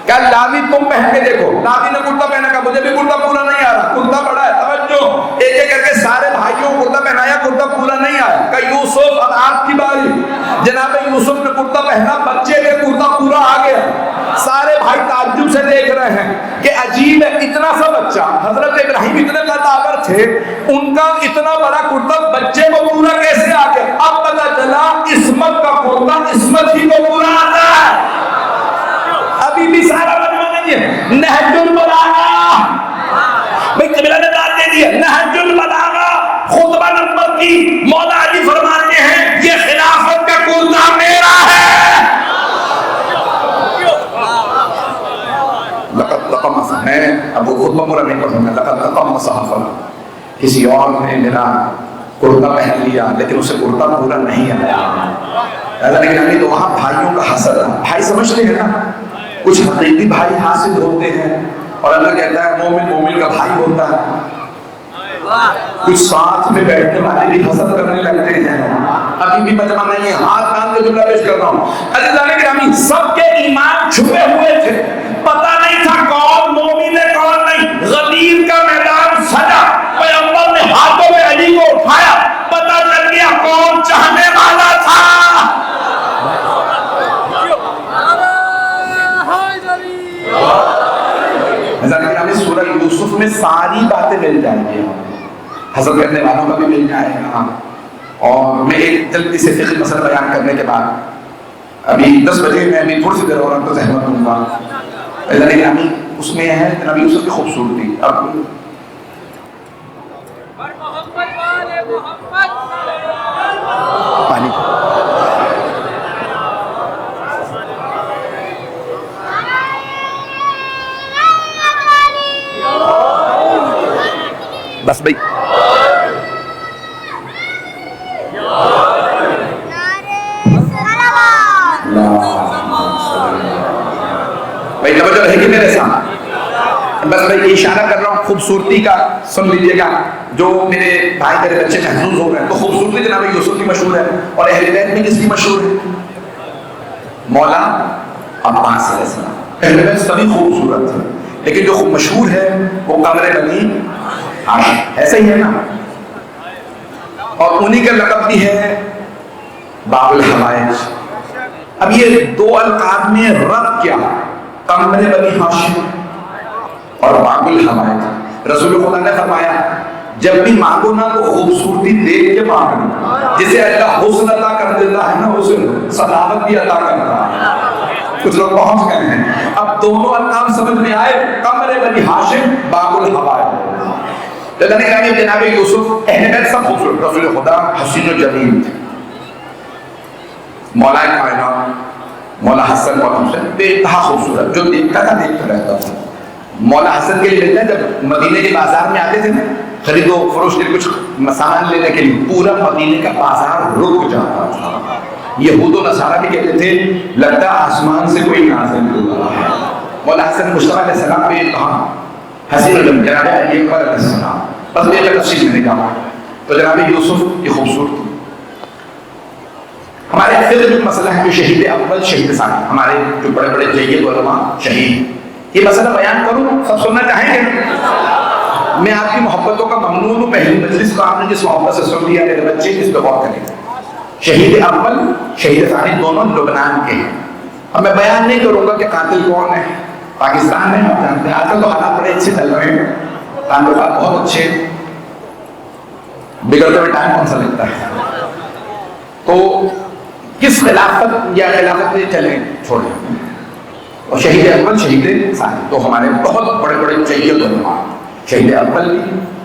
کہا لاوی تم پہن کے دیکھو. لاوی نے کرتا پہنا، کہا مجھے بھی کرتا پورا نہیں آ رہا، کرتا بڑا ہے. توجہ، ایک ایک کر کے سارے بھائیوں کو کرتا پہنایا، کرتا پورا نہیں آیا. کہا یوسف اب آپ کی باری. جناب یوسف نے کرتا پہنا، بچے کے کرتا پورا آ گیا. سارے بھائی تعجب سے دیکھ رہے ہیں کہ عجیب ہے، اتنا سا بچہ، حضرت ابراہیم اتنے قداور تھے، ان کا اتنا بڑا کرتا بچے کو پورا کیسے آ گیا. اب پتا چلا عصمت کا کرتا عصمت ہی کو پورا آتا ہے. ابھی بھی سارا مجمع نہیں ہے. نہج البلاغہ، بھئی قبلہ نے داد دے دیا، نہج البلاغہ خطبہ نمبر 3، مولا علی فرماتے ہیں یہ خلافت کا کرتا میرا ہے. میں اب وہ خطبہ پورا نہیں پڑھوں گا. لقد لقم صحفہ، کسی اور نے میرا کرتا پہن لیا لیکن اسے کرتا پورا نہیں آیا. لیکن تو وہاں بھائیوں کا حسد ہے. بھائی سمجھتے ہیں نا، کچھ حقیقی بھائی حاسد ہوتے ہیں اور اللہ کہتا ہے مومن مومن کا بھائی ہوتا ہے. کچھ ساتھ میں بیٹھنے والے بھی حسد کرنے لگتے ہیں. ابھی بھی مجمع نہیں ہے، ہاتھ کان کے جملہ پیش کر رہا ہوں. عزیزان گرامی سب کے ایمان چھپے ہوئے تھے، پتہ نہیں تھا کون مومن ہے کون نہیں. غدیر کا میدان سجا، پیغمبر نے ہاتھوں میں علی کو اٹھایا، پتہ چل گیا کون چاہنے والا تھا. کرام سورہ یوسف میں ساری باتیں مل جائیں گی، حسد کرنے والوں کا بھی مل جائے گا. اور میں ایک جلدی سے فقہ مسئلہ بیان کرنے کے بعد ابھی 10 بجے میں ابھی تھوڑی سی دیر اور آپ کو زحمت دوں گا. اللہ گرامی اس میں ہے جناب یوسف کی خوبصورتی. اب محمد والے محمد پانی بس بھائی بھائی توجہ رہے گی میرے ساتھ. بس میں یہ اشارہ کر رہا ہوں خوبصورتی کا، سن لیجئے گا. جو میرے بھائی میرے بچے محظوظ ہو رہے ہیں تو خوبصورتی جناب یوسف کی مشہور ہے. اور اہل بیت میں کس کی مشہور ہے؟ مولا عباس علیہ السلام. اہل بیت سبھی خوبصورت ہیں لیکن جو مشہور ہے وہ قمر بنی ہاشم. ایسا ہی ہے نا. اور انہی کا لقب بھی ہے باب الحوائج. اب یہ دو القاب میں رب کیا؟ قمر بنی ہاشم اور باب الحوائج. رسول خدا نے فرمایا جب بھی مانگو نا تو خوبصورتی دیکھ کے مانگو. جسے اللہ حسن عطا کر دیتا ہے نا حسن صداقت بھی عطا کرتا ہے. کچھ لوگ پہنچ گئے ہیں. اب دونوں القاب سمجھ میں آئے، قمر بنی ہاشم باب الحوائج. جناب یوسف اہل بیت سب خوبصورت. رسول خدا حسین و جمیل، مولا کائنات مولا حسن مولا حسین بے انتہا خوبصورت. جو دیکھتا تھا دیکھتا رہتا تھا. مولا حسن کے لیے ملتے ہیں جب مدینے کے بازار میں آتے تھے نا خرید و فروش کے کچھ سامان لینے کے لیے پورا مدینے کا بازار رک جاتا تھا. یہود و نصارہ بھی کہتے تھے لگتا آسمان سے کوئی نازل ہوا ہے. مولا حسن مصطفیٰ علیہ السلام پہ کہا حسین علم جناب علی اکبر علیہ السلام. بس یہ کا تفصیل میں نے کہا تو جناب یوسف یہ خوبصورت. ہمارے فقہ میں مسئلہ ہے کہ شہید اول شہید ثانی، ہمارے جو بڑے بڑے جید علماء شہید. یہ مسئلہ بیان کروں سب سننا چاہیں گے؟ میں آپ کی محبتوں کا ممنون ہوں. پہلی مجلس کو آپ نے جس محبت سے سن لیا میرے بچے اس پہ غور کریں. شہید اول شہید ثانی دونوں لبنان کے ہیں. اب میں بیان نہیں کروں گا کہ قاتل کون ہے. پاکستان میں آپ جانتے ہیں آج کل تو حالات بڑے اچھے چل رہے ہیں، تعلقات بہت اچھے. بگڑتے ہوئے ٹائم کون سا لگتا ہے. تو کس خلافت یا خلافت میں چلیں چھوڑیں. اور شہید اول شہید ثانی تو ہمارے بہت بڑے بڑے جید علماء. شہید اول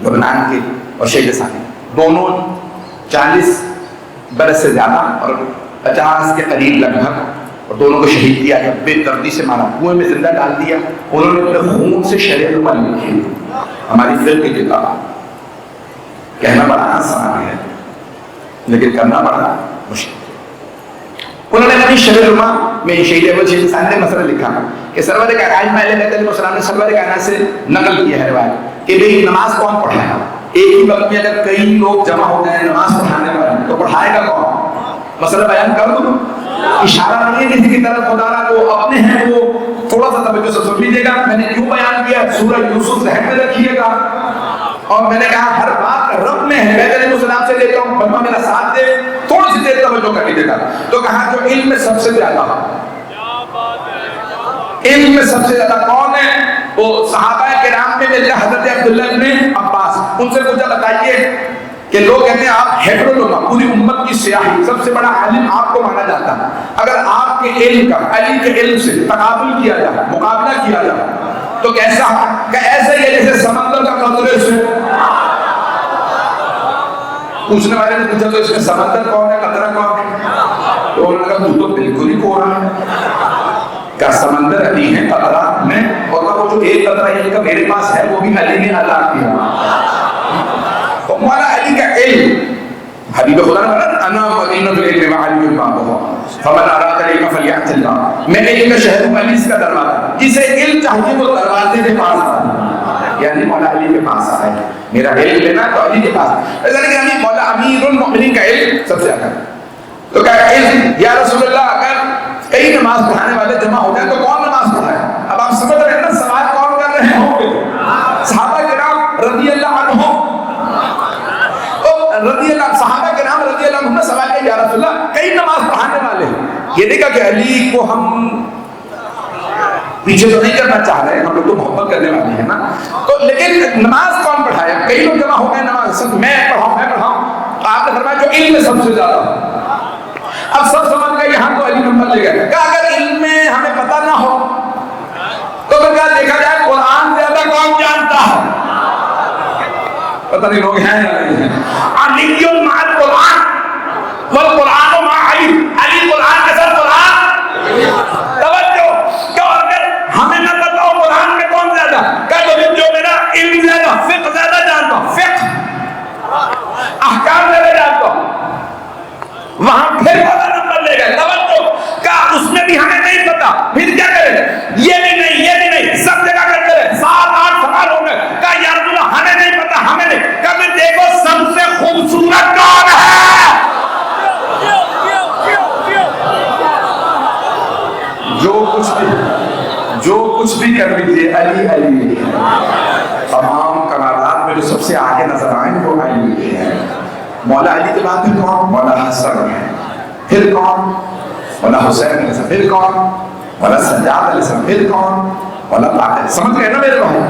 لبنان کے اور شہید ثانی دونوں 40 برس سے زیادہ اور 50 کے قریب لگ بھگ. اور دونوں کو شہید کیا گیا، بے دردی سے مارا، کنویں میں زندہ ڈال دیا. انہوں نے اپنے خون سے شرح نما لکھی. ہماری فقہ کی کتاب کہنا بڑا آسان ہے لیکن کرنا بڑا مشکل. انہوں نے اپنی شرح نما میں شہید اول شہید ثانی نے مسئلہ لکھا کہ سرور کائنات میں علیہ السلام نے سرور کائنات سے نقل کیا ہے روایت کہ بھئی نماز کون پڑھائے گا. ایک ہی وقت میں اگر کئی لوگ جمع ہو گئے نماز پڑھانے والے تو پڑھائے گا کون. مسئلہ بیان کر دوں. اشارہ نہیں ہے کسی کی طرف خدا را کو اپنے ہیں وہ تھوڑا سا توجہ سے سن لیجیے گا. میں نے کیوں بیان کیا سورہ یوسف ذہن میں رکھیے گا. اور میں نے کہا ہر بات رب میں ہے. میں علیہ السلام سے لیتا ہوں بلما میرا ساتھ دے تھوڑی سی دیر توجہ کر لیجیے گا. تو کہا جو علم میں سب سے زیادہ علم میں سب سے زیادہ کون ہے وہ صحابہ کرام میں ملتے حضرت عبداللہ ابن عباس. ان سے پوچھا بتائیے کہ لوگ کہتے ہیں آپ ہیڈر لوگا پوری امت کی سیاہی سب سے بڑا عالم آپ کو مانا جاتا ہے. اگر آپ کے علم کا علی کے علم سے تقابل کیا جائے مقابلہ کیا جائے تو کیسا کہ ایسا ہی ہے جیسے سمندر کا قطرے سے. پوچھنے والے نے پوچھا تو اس میں سمندر کون ہے قطرہ کون ہے. تو انہوں نے کہا تو بالکل ہی کون ہے. کیا سمندر علی ہے قطرہ میں اور وہ جو ایک قطرہ علم کا میرے پاس ہے وہ بھی علی نے عطا کیا. تو مولا علی کا علم حبیب خدا نے فرمایا انا مدینہ العلم وعلی بابها فمن اراد العلم فلیأت اللہ. میں علم کا شہر ہوں علی اس کا دروازہ. جسے علم چاہیے وہ دروازے کے پاس آئے یعنی مولا علی کے پاس آئے. میرا علم لینا تو علی کے پاس. ایسا نہیں کہ مولا امیر المؤمنین کا علم سب سے آگے. تو کہا علم یا رسول اللہ اگر کئی نماز پڑھانے والے جمع ہو جائیں تو کون نماز پڑھائے. اب آپ سمجھ رہے ہیں نا سوال کون کر رہے ہوں گے. صحابہ کرام رضی اللہ عنہم رضی اللہ صحابہ کرام رضی اللہ عنہم نے سوال کیا یا رسول اللہ کئی نماز پڑھانے والے. یہ نہیں کہا کہ علی کو ہم پیچھے تو نہیں کرنا چاہ رہے، ہم لوگ تو محبت کرنے والے ہیں نا. تو لیکن نماز کون پڑھائے؟ کئی لوگ جمع ہو گئے نماز، میں پڑھاؤں. آپ نے فرمایا جو علم میں سب سے زیادہ. اب سب سمجھ گئے یہاں تو علی نمبر لے گئے. کہ اگر علم میں ہمیں پتہ نہ ہو تو پھر کیا دیکھا جائے قرآن زیادہ کون جانتا ہے؟ پتہ نہیں لوگ ہیں یا نہیں ہیں. علی مع القرآن والقرآن مع علی. علی قرآن کے ساتھ قرآن. توجہ کہ اگر ہمیں نہ پتہ ہو قرآن میں کون زیادہ، کہ جو میرا علم زیادہ، فقہ زیادہ جانتا ہوں، فقہ احکام زیادہ جانتا ہوں، وہاں پھر والا نمبر لے گئے. توجہ کہ اس میں بھی ہمیں نہیں پتا، پھر کیا کریں؟ یہ بھی نہیں سب جگہ کرتے رہے. 7-8 سوال ہو گئے. کہا یا رسول اللہ ہمیں نہیں پتا، ہمیں نہیں. کہا پھر دیکھو سب سے خوبصورت کون ہے؟ جو کچھ بھی کر لیجیے علی. تمام کمالات میں جو سب سے آگے نظر آئیں وہ علی ہے. مولا علی کے بعد پھر کون؟ مولا حسن ہے. پھر کون؟ مولا حسین علیہ السلام. پھر کون؟ مولا سجاد علیہ السلام. پھر کون؟ مولا طاہر. سمجھ گئے نا میرے بھائی؟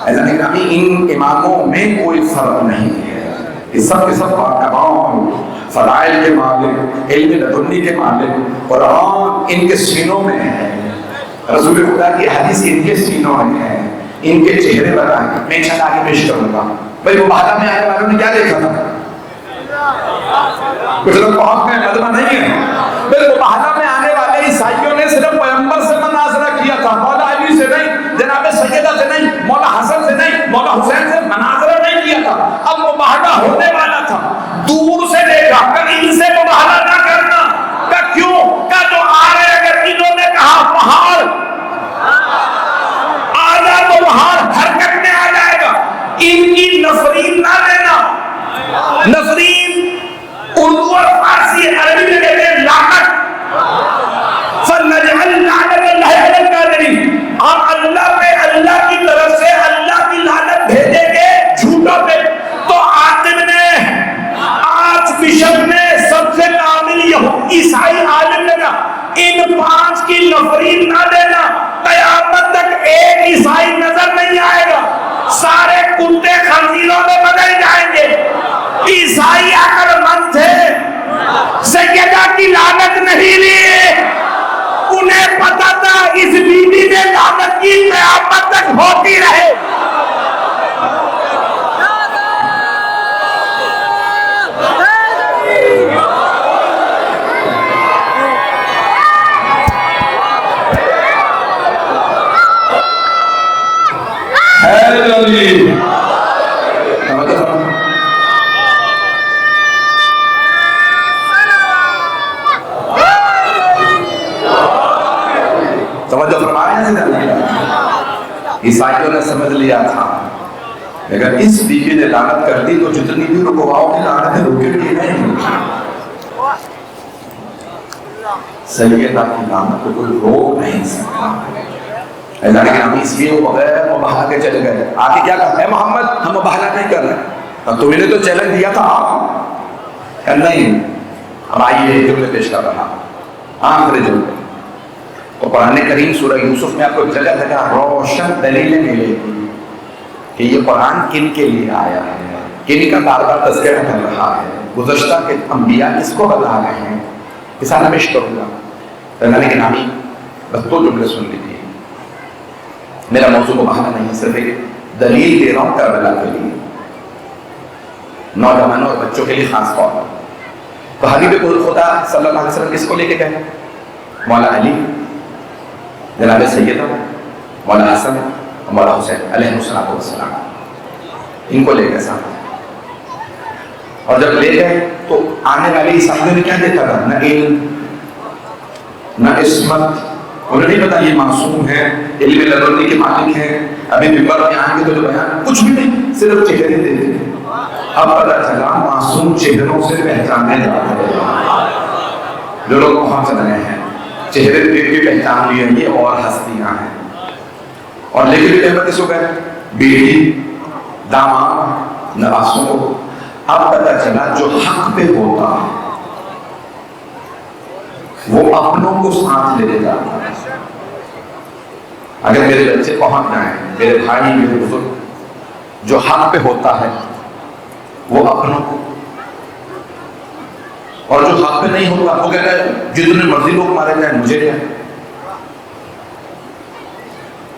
ایسا نہیں ان اماموں میں کوئی فرق نہیں ہے. یہ سب کے سب تمام فضائل کے مالک، علم لدنی کے مالک. قرآن ان کے سینوں میں ہے، رسول خدا کی حدیث ان کے سینوں میں ہے، ان کے چہرے بتائیں. میں ان شاء اللہ آگے پیش کروں گا. بھائی وہ بہادر میں آنے والوں نے کیا دیکھا تھا؟ کچھ لوگ بہت میں مدمہ نہیں ہے. بھائی وہ بہادر میں آنے والے عیسائیوں نے صرف پیغمبر سے مناظرہ کیا تھا، مولا علی سے نہیں، جناب سیدہ سے نہیں، مولا حسن سے نہیں، مولا حسین سے مناظرہ نہیں کیا تھا. اب وہ بہادر ہونے والا تھا، دور سے دیکھا کہ ان سے مباہلہ نہ کرنا. کہ کیوں؟ کہ جو آ رہے اگر انہوں نے کہا پہاڑ آ جا تو پہاڑ حرکت میں آ جائے گا. ان کی نفرین نہ لینا. نفرین اردو اور فارسی عربی میں کہتے ہیں لعنت. فَلْنَجْعَلْ لَعْنَتَ اللَّهِ عَلَى الْكَاذِبِينَ. ہم اللہ پہ اللہ کی طرف سے اللہ کی لعنت بھیجیں گے جھوٹوں پہ. تو عاطب نے، آج بشپ نے، سب سے کامل عیسائی عالم نے کہا ان 5 کی نفرین نہ دینا. قیامت تک ایک عیسائی نظر نہیں آئے گا، سارے کتے خنزیروں میں بدل جائیں گے. عیسائی عقل مند تھے، سیدہ کی لعنت نہیں لی. انہیں پتا تھا اس بی بی نے لعنت کی قیامت تک ہوتی رہے. عیسائیوں نے سمجھ لیا تھا اگر اس بیوی نے لعنت کر دی تو جتنی بھی رکواؤں کی لعنتیں رکے گی نہیں. سیدہ کی لعنت کو کوئی روک نہیں سکتا. لیکن ہم اس لیے بغیر مباہلہ کے چلے گئے. آگے کیا کہا؟ اے محمد ہم مباہلہ نہیں کر رہے. اب تمہیں نے تو چیلنج دیا تھا آپ کہ نہیں. اب آئیے جملے پیش کر رہا آخری جملے. اور قرآن کریم سورہ یوسف میں آپ کو جگہ جگہ روشن دلیلیں ملے گی کہ یہ قرآن کن کے لیے آیا ہے، کن کا بار بار تذکرہ کر رہا ہے، گزشتہ کے انبیاء کس کو بتا رہے ہیں. کسان پیش کروں گا. لیکن آمی بس 2 جملے سن لیجیے. میرا موضوع کو بہانا نہیں، صرف ایک دلیل دے رہا ہوں کربلا کے لیے، نوجوانوں اور بچوں کے لیے خاص طور پر. تو حبیب خدا صلی اللہ علیہ وسلم کس کو لے کے گئے؟ مولا علی، جناب سیدہ مولا حسن اور مولا حسین علیہ السلام. ان کو لے گئے ساتھ. اور جب لے گئے تو آنے والے عیسائیوں نے کیا دیکھا تھا؟ نہ علم نہ عصمت. انہیں نہیں پتا یہ معصوم ہے، علم لدنی کے مالک ہیں. ابھی ممبر پہ آئیں گے تو جو بیان کچھ بھی نہیں، صرف چہرے دیکھے. اب پتا چلا معصوم چہروں سے پہچانے جاتے ہیں. جو لوگ پہنچ رہے ہیں چہرے دیکھ کے پہچان لیے یہ اور ہستیاں ہیں. اور لے کے بھی کس کو گئے؟ بیٹی، داماد، نواسوں کو. اب پتا چلا جو حق پہ ہوتا وہ اپنوں کو ساتھ لے جاتا ہے. اگر میرے بچے پہنچ جائیں، میرے بھائی میرے بزرگ، جو حق پہ ہوتا ہے وہ اپنوں کو، اور جو حق پہ نہیں ہوتا وہ کہتا ہے جتنے مرضی لوگ مارے جائیں مجھے کیا۔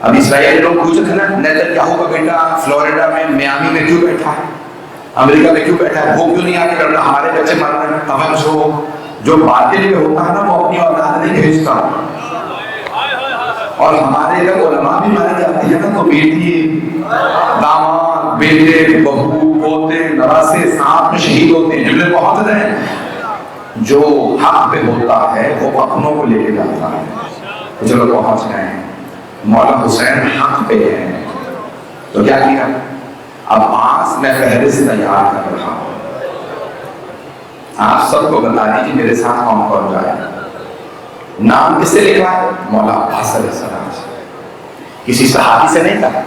اب اسرائیلی لوگ پوچھتے تھے نا نیتن کا بیٹا فلوریڈا میں میامی میں کیوں بیٹھا ہے، امریکہ میں کیوں بیٹھا ہے، وہ کیوں نہیں آگے کرتا، ہمارے بچے مر رہے ہیں۔ توجہ، جو باطل پہ ہوتا ہے نا وہ اپنی اولاد نہیں بھیجتا، اور ہمارے ادھر علماء بھی مارے جاتے ہیں نا تو بیٹی داماد بیٹے بہو پوتے نواسے ساتھ میں شہید ہوتے ہیں، جملے بہت ہیں۔ جو حق پہ ہوتا ہے وہ اپنوں کو لے کے جاتا ہے۔ چلو پہنچ گئے ہیں، مولا حسین حق پہ ہیں، تو کیا کیا؟ اب آج میں فہرست تیار کر رہا ہوں، آپ سب کو بتا دیجیے میرے ساتھ کون کون جائے۔ نام کس سے لکھا ہے؟ مولا عباس علیہ السلام سے، کسی صحابی سے نہیں کہا۔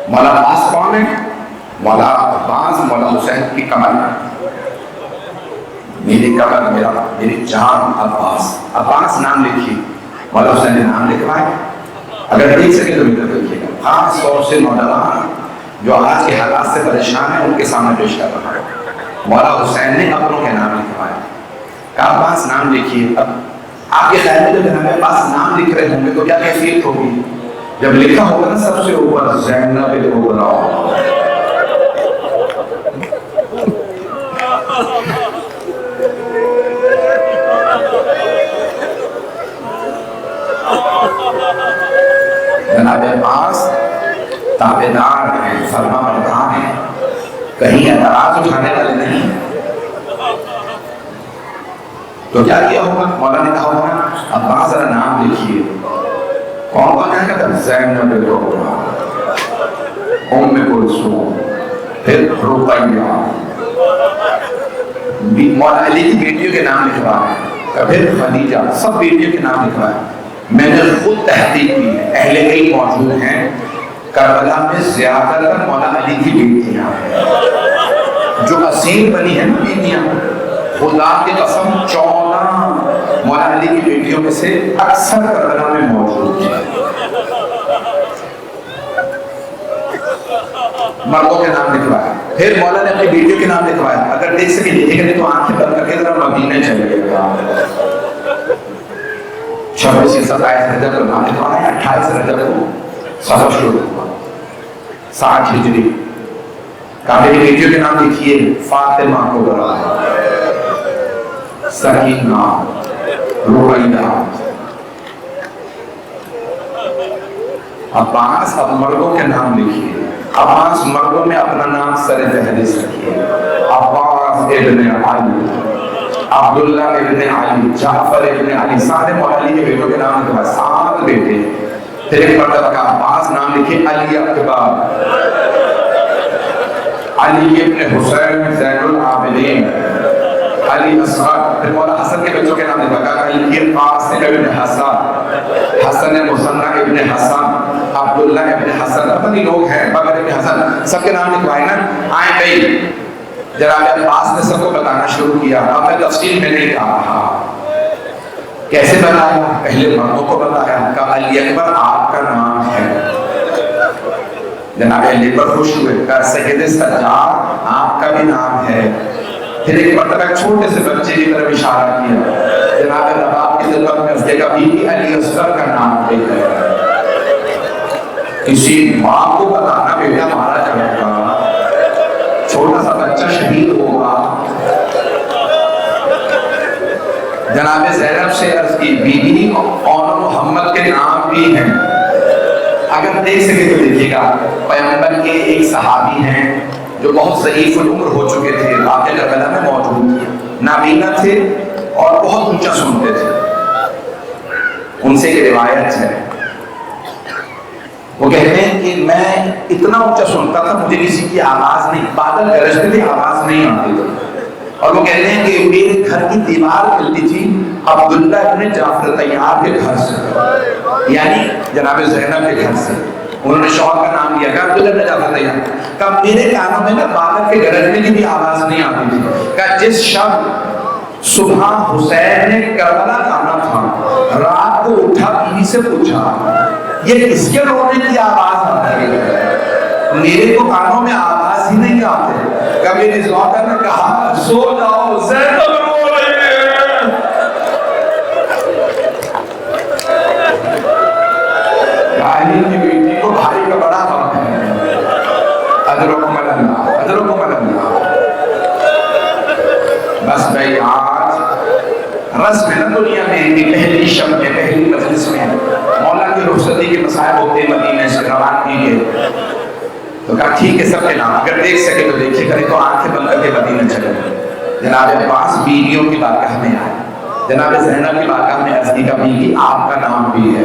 مولا عباس کون ہے؟ مولا عباس مولا حسین کی کمر، میری کمر میری جان عباس، عباس نام لکھیے، مولا حسین نے نام لکھوا ہے۔ اگر دیکھ سکے تو میرے دیکھیے گا، خاص طور سے نوجوان جو آج کے حالات سے پریشان ہیں ان کے سامنے پیش کر رہا ہے۔ مولا حسین نے اپنوں کے نام لکھوائے، کہا عباس نام لکھیے۔ اب آپ کے خیال میں جب جناب عباس نام لکھ رہے ہوں گے تو کیا کیفیت ہوگی؟ جب لکھا ہوگا نا سب سے اوپر زینب الکبریٰ، جناب عباس تابعدار ہیں، فرما بردار ہیں، کہیں اعتراض اٹھانے والے نہیں۔ تو کیا کیا ہوگا؟ مولا نے کہا ہوگا عباس ذرا نام لکھیے، کون کون جائے گا؟ زینب الکبریٰ، ام کلثوم، پھر رقیہ، مولا علی کی بیٹیوں کے نام لکھوائے، پھر خدیجہ، سب بیٹیوں کے نام لکھوائے۔ میں نے خود تحقیق کی ہے، اہل بیت موجود ہیں، کربلا میں زیادہ تر مولا علی کی بیٹیاں ہیں، جو اسیر بنی ہیں نا بیٹیاں، خدا کی قسم 14 مولا علی کی بیٹیوں میں سے اکثر کربلا میں موجود ہیں۔ مردوں کے نام لکھوائے، پھر مولا نے اپنی بیٹیوں کے نام لکھوائے۔ اگر دیکھ سکے لکھے گا تو آنکھیں بند کر کے ذرا مدینے چلے گا۔ 26 27 رجب کو نام لکھوانا ہے، 28 رجب کو سفر شروع ہوا، 60 ہجری۔ کہا میری بیٹیوں کے نام لکھیے، فاطمہ کبریٰ، سکینہ، رقیہ۔ عباس اب مردوں کے نام لکھیے، عباس مردوں میں اپنا نام سر فہرست رکھیے، عباس ابن علی، عبداللہ ابن علی، جعفر ابن علی، سارے مولا علی کے بیٹوں کے نام لکھوائے، 7 بیٹے۔ پھر ایک مرتبہ کا عباس نام لکھے علی اکبر، علی ابن حسین زین العابدین، علی اصغر۔ پھر مولا حسن کے بچوں کے نام لکھا، علی قاسم ابن حسن، حسن مصنع ابن حسن، عبداللہ ابن حسن، پتہ نہیں لوگ ہیں، بکر ابن حسن، سب کے نام لکھوائے نا۔ آئیں گئی جناب عباس نے سب کو بتانا شروع کیا۔ اب میں تفصیل میں نہیں کہا رہا، کیسے بتایا؟ پہلے مردوں کو بتایا، کہا علی اکبر آپ کا نام ہے۔ جناب علی اکبر خوش ہوئے، کہا سید سجاد آپ کا بھی نام ہے۔ پھر ایک مرتبہ ایک چھوٹے سے بچے کی طرف اشارہ کیا، جناب رباب کی خدمت میں اس نے کہا بی علی اصغر کا نام لے گیا۔ کسی ماں کو بتانا بیٹا مارا جائے گا، چھوٹا سا بچہ شہید ہوگا۔ جناب زینب سے عرض کی بی بی اور محمد کے نام بھی ہیں، اگر دیکھ سکے تو دیکھیے گا۔ پیغمبر کے ایک صحابی ہیں جو بہت ضعیف العمر ہو چکے تھے، واقعہ کربلا میں موجود تھے، نابینا تھے اور بہت اونچا سنتے تھے۔ ان سے ایک روایت ہے، وہ کہتے ہیں کہ میں اتنا اونچا سنتا تھا مجھے کسی کی آواز نہیں، بادل گرجتے تھے آواز نہیں آتی تھی، اور وہ کہتے ہیں کہ میرے گھر کی دیوار ملتی تھی عبداللہ ابن جعفر طیار کے گھر سے، یعنی جناب زینب کے گھر سے۔ انہوں نے شوہر کا نام لیا، کہا عبداللہ ابن جعفر طیار، کہا میرے کانوں میں نا بادل کے گرجنے کی بھی آواز نہیں آتی تھی، کہا جس شب صبح حسین نے کربلا جانا تھا، رات کو اٹھا بیوی سے پوچھا یہ کس کے رونے کی آواز آتی ہے؟ میرے کو کانوں میں آواز ہی نہیں آتے۔ کبھی میری زوجہ نے کہا سو جاؤ، زینب رو رہی ہے۔ بھائی کی بیٹی کو بھائی کا بڑا غم ہے۔ اجرکم اللہ، اجرکم اللہ۔ بس بھائی آج رسم ہے نا دنیا میں کہ پہلی شب میں پہلی مجلس میں مولا کی رخصتی کے مسائل ہوتے ہیں مدینے سے روانگی کے، تو کہا ٹھیک ہے سب کے نام اگر دیکھ سکے تو دیکھے، کرے تو آنکھیں بند کر کے مدینے چلے۔ جناب عباس بیویوں کی بارگاہ میں آئے، جناب زینب کی بارگاہ میں عرض کی کہ بیوی آپ کا نام بھی ہے،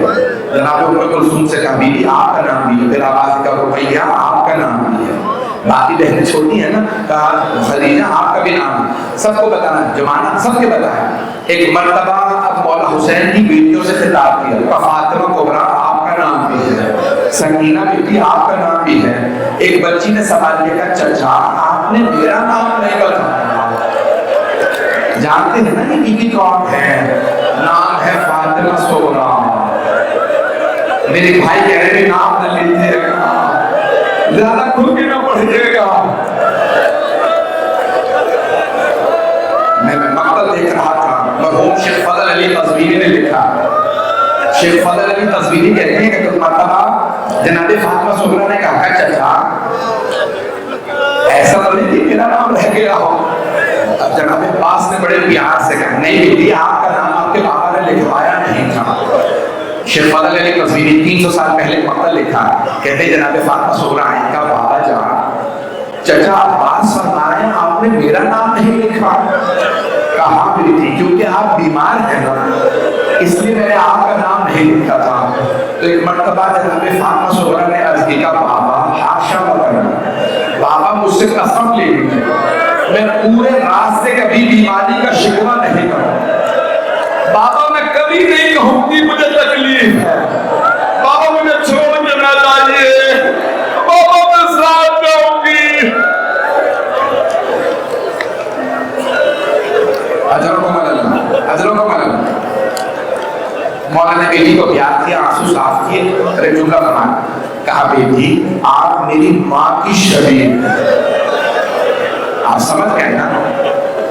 جناب ام کلثوم سے کہا بیوی آپ کا نام بھی ہے، پھر عباس کا رقیہ آپ کا نام بھی ہے، باقی بہنیں چھوٹی ہیں نا، کہا خدیجہ آپ کا بھی نام ہے، سب کو بتانا، جمانہ سب کے بتایا۔ ایک مرتبہ اب مولا حسین کی بیٹیوں سے خطاب کیا، فاطمہ کبریٰ آپ کا نام بھی ہے، سکینہ بیٹی آپ کا نام بھی ہے۔ ایک بچی نے سوال کیا کہ چچا آپ نے میرا نام نہیں بتایا، جانتے ہیں نا یہ بیوی کون ہے؟ نام ہے فاطمہ کبریٰ۔ میرے بھائی کہہ رہے ہیں نام نہ لیجیے گا، زیادہ کھل کے نہ پڑھیے گا۔ میں مقتل دیکھ رہا تھا، مرحوم شیخ فضل علی قزوینی نے لکھا، شیخ فضل علی قزوینی کہتے ہیں کہ کچھ مرتبہ جناب فاطمہ کبریٰ نے کہا کہ چچا ایسا تو نہیں کہ میرا نام رہ گیا ہو؟ اب جناب عباس نے بڑے پیار سے کہا نہیں بیٹی آپ کا نام آپ کے بابا نے لکھوایا نہیں تھا۔ شیخ فضل علی قزوینی 300 سال پہلے مقتل لکھا، کہتے ہیں جناب فاطمہ کبریٰ ان کا بابا جان چچا عباس فرمائے آپ نے میرا نام نہیں لکھا؟ کہا بیٹی کیونکہ آپ بیمار ہیں نا اس لیے میں نے آپ کا نام نہیں لکھا تھا۔ تو ایک مرتبہ جناب فاطمہ کبریٰ نے عرض کیا بابا حاشا وکلا، بابا مجھ سے قسم لے لیجیے میں پورے رات سے کبھی بیماری کا شکوہ نہیں کروں، بابا میں کبھی نہیں کہوں گی مجھے تکلیف ہے، بابا مجھے چھوڑ کے نہ جائیے، بابا میں ساتھ جاؤں گی۔ اجرکم اللہ، اجرکم اللہ۔ مولا نے بیٹی کو پیار کیا، آنسو صاف کیے، ارے جملہ فرمایا، کہا بیٹی آپ میری ماں کی شبیہ ہیں۔ آپ سمجھ گئے نا،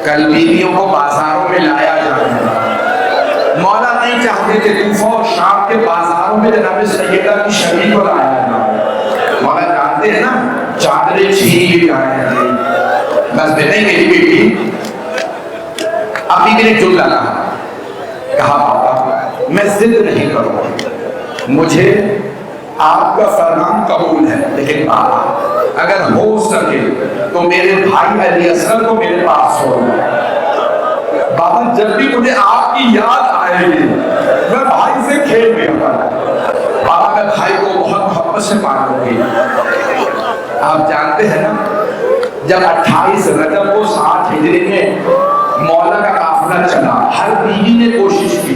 کل بیویوں کو بازاروں میں لایا جاتا ہے، مولا نہیں چاہتے کہ کوفہ اور شام کے بازاروں میں جناب سیدہ کی شبیہ کو لایا جاتا، مولا جانتے ہیں نا چادریں چھین لی جائیں۔ بس بیٹے میری بیٹی ابھی بھی ایک جملہ کہا بابا میں ضد نہیں کروں، مجھے آپ کا فرمان قبول ہے، لیکن بابا اگر ہو سکے تو میرے بھائی علی اصغر کو میرے پاس چھوڑنا، بابا جب بھی مجھے آپ کی یاد آئے گی میں بھائی سے کھیل میں بابا میں بھائی کو بہت محبت سے مانوں گی۔ آپ جانتے ہیں نا جب 28 رجب کو 60 ہجری میں مولا کا قافلہ چلا، ہر بیوی نے کوشش کی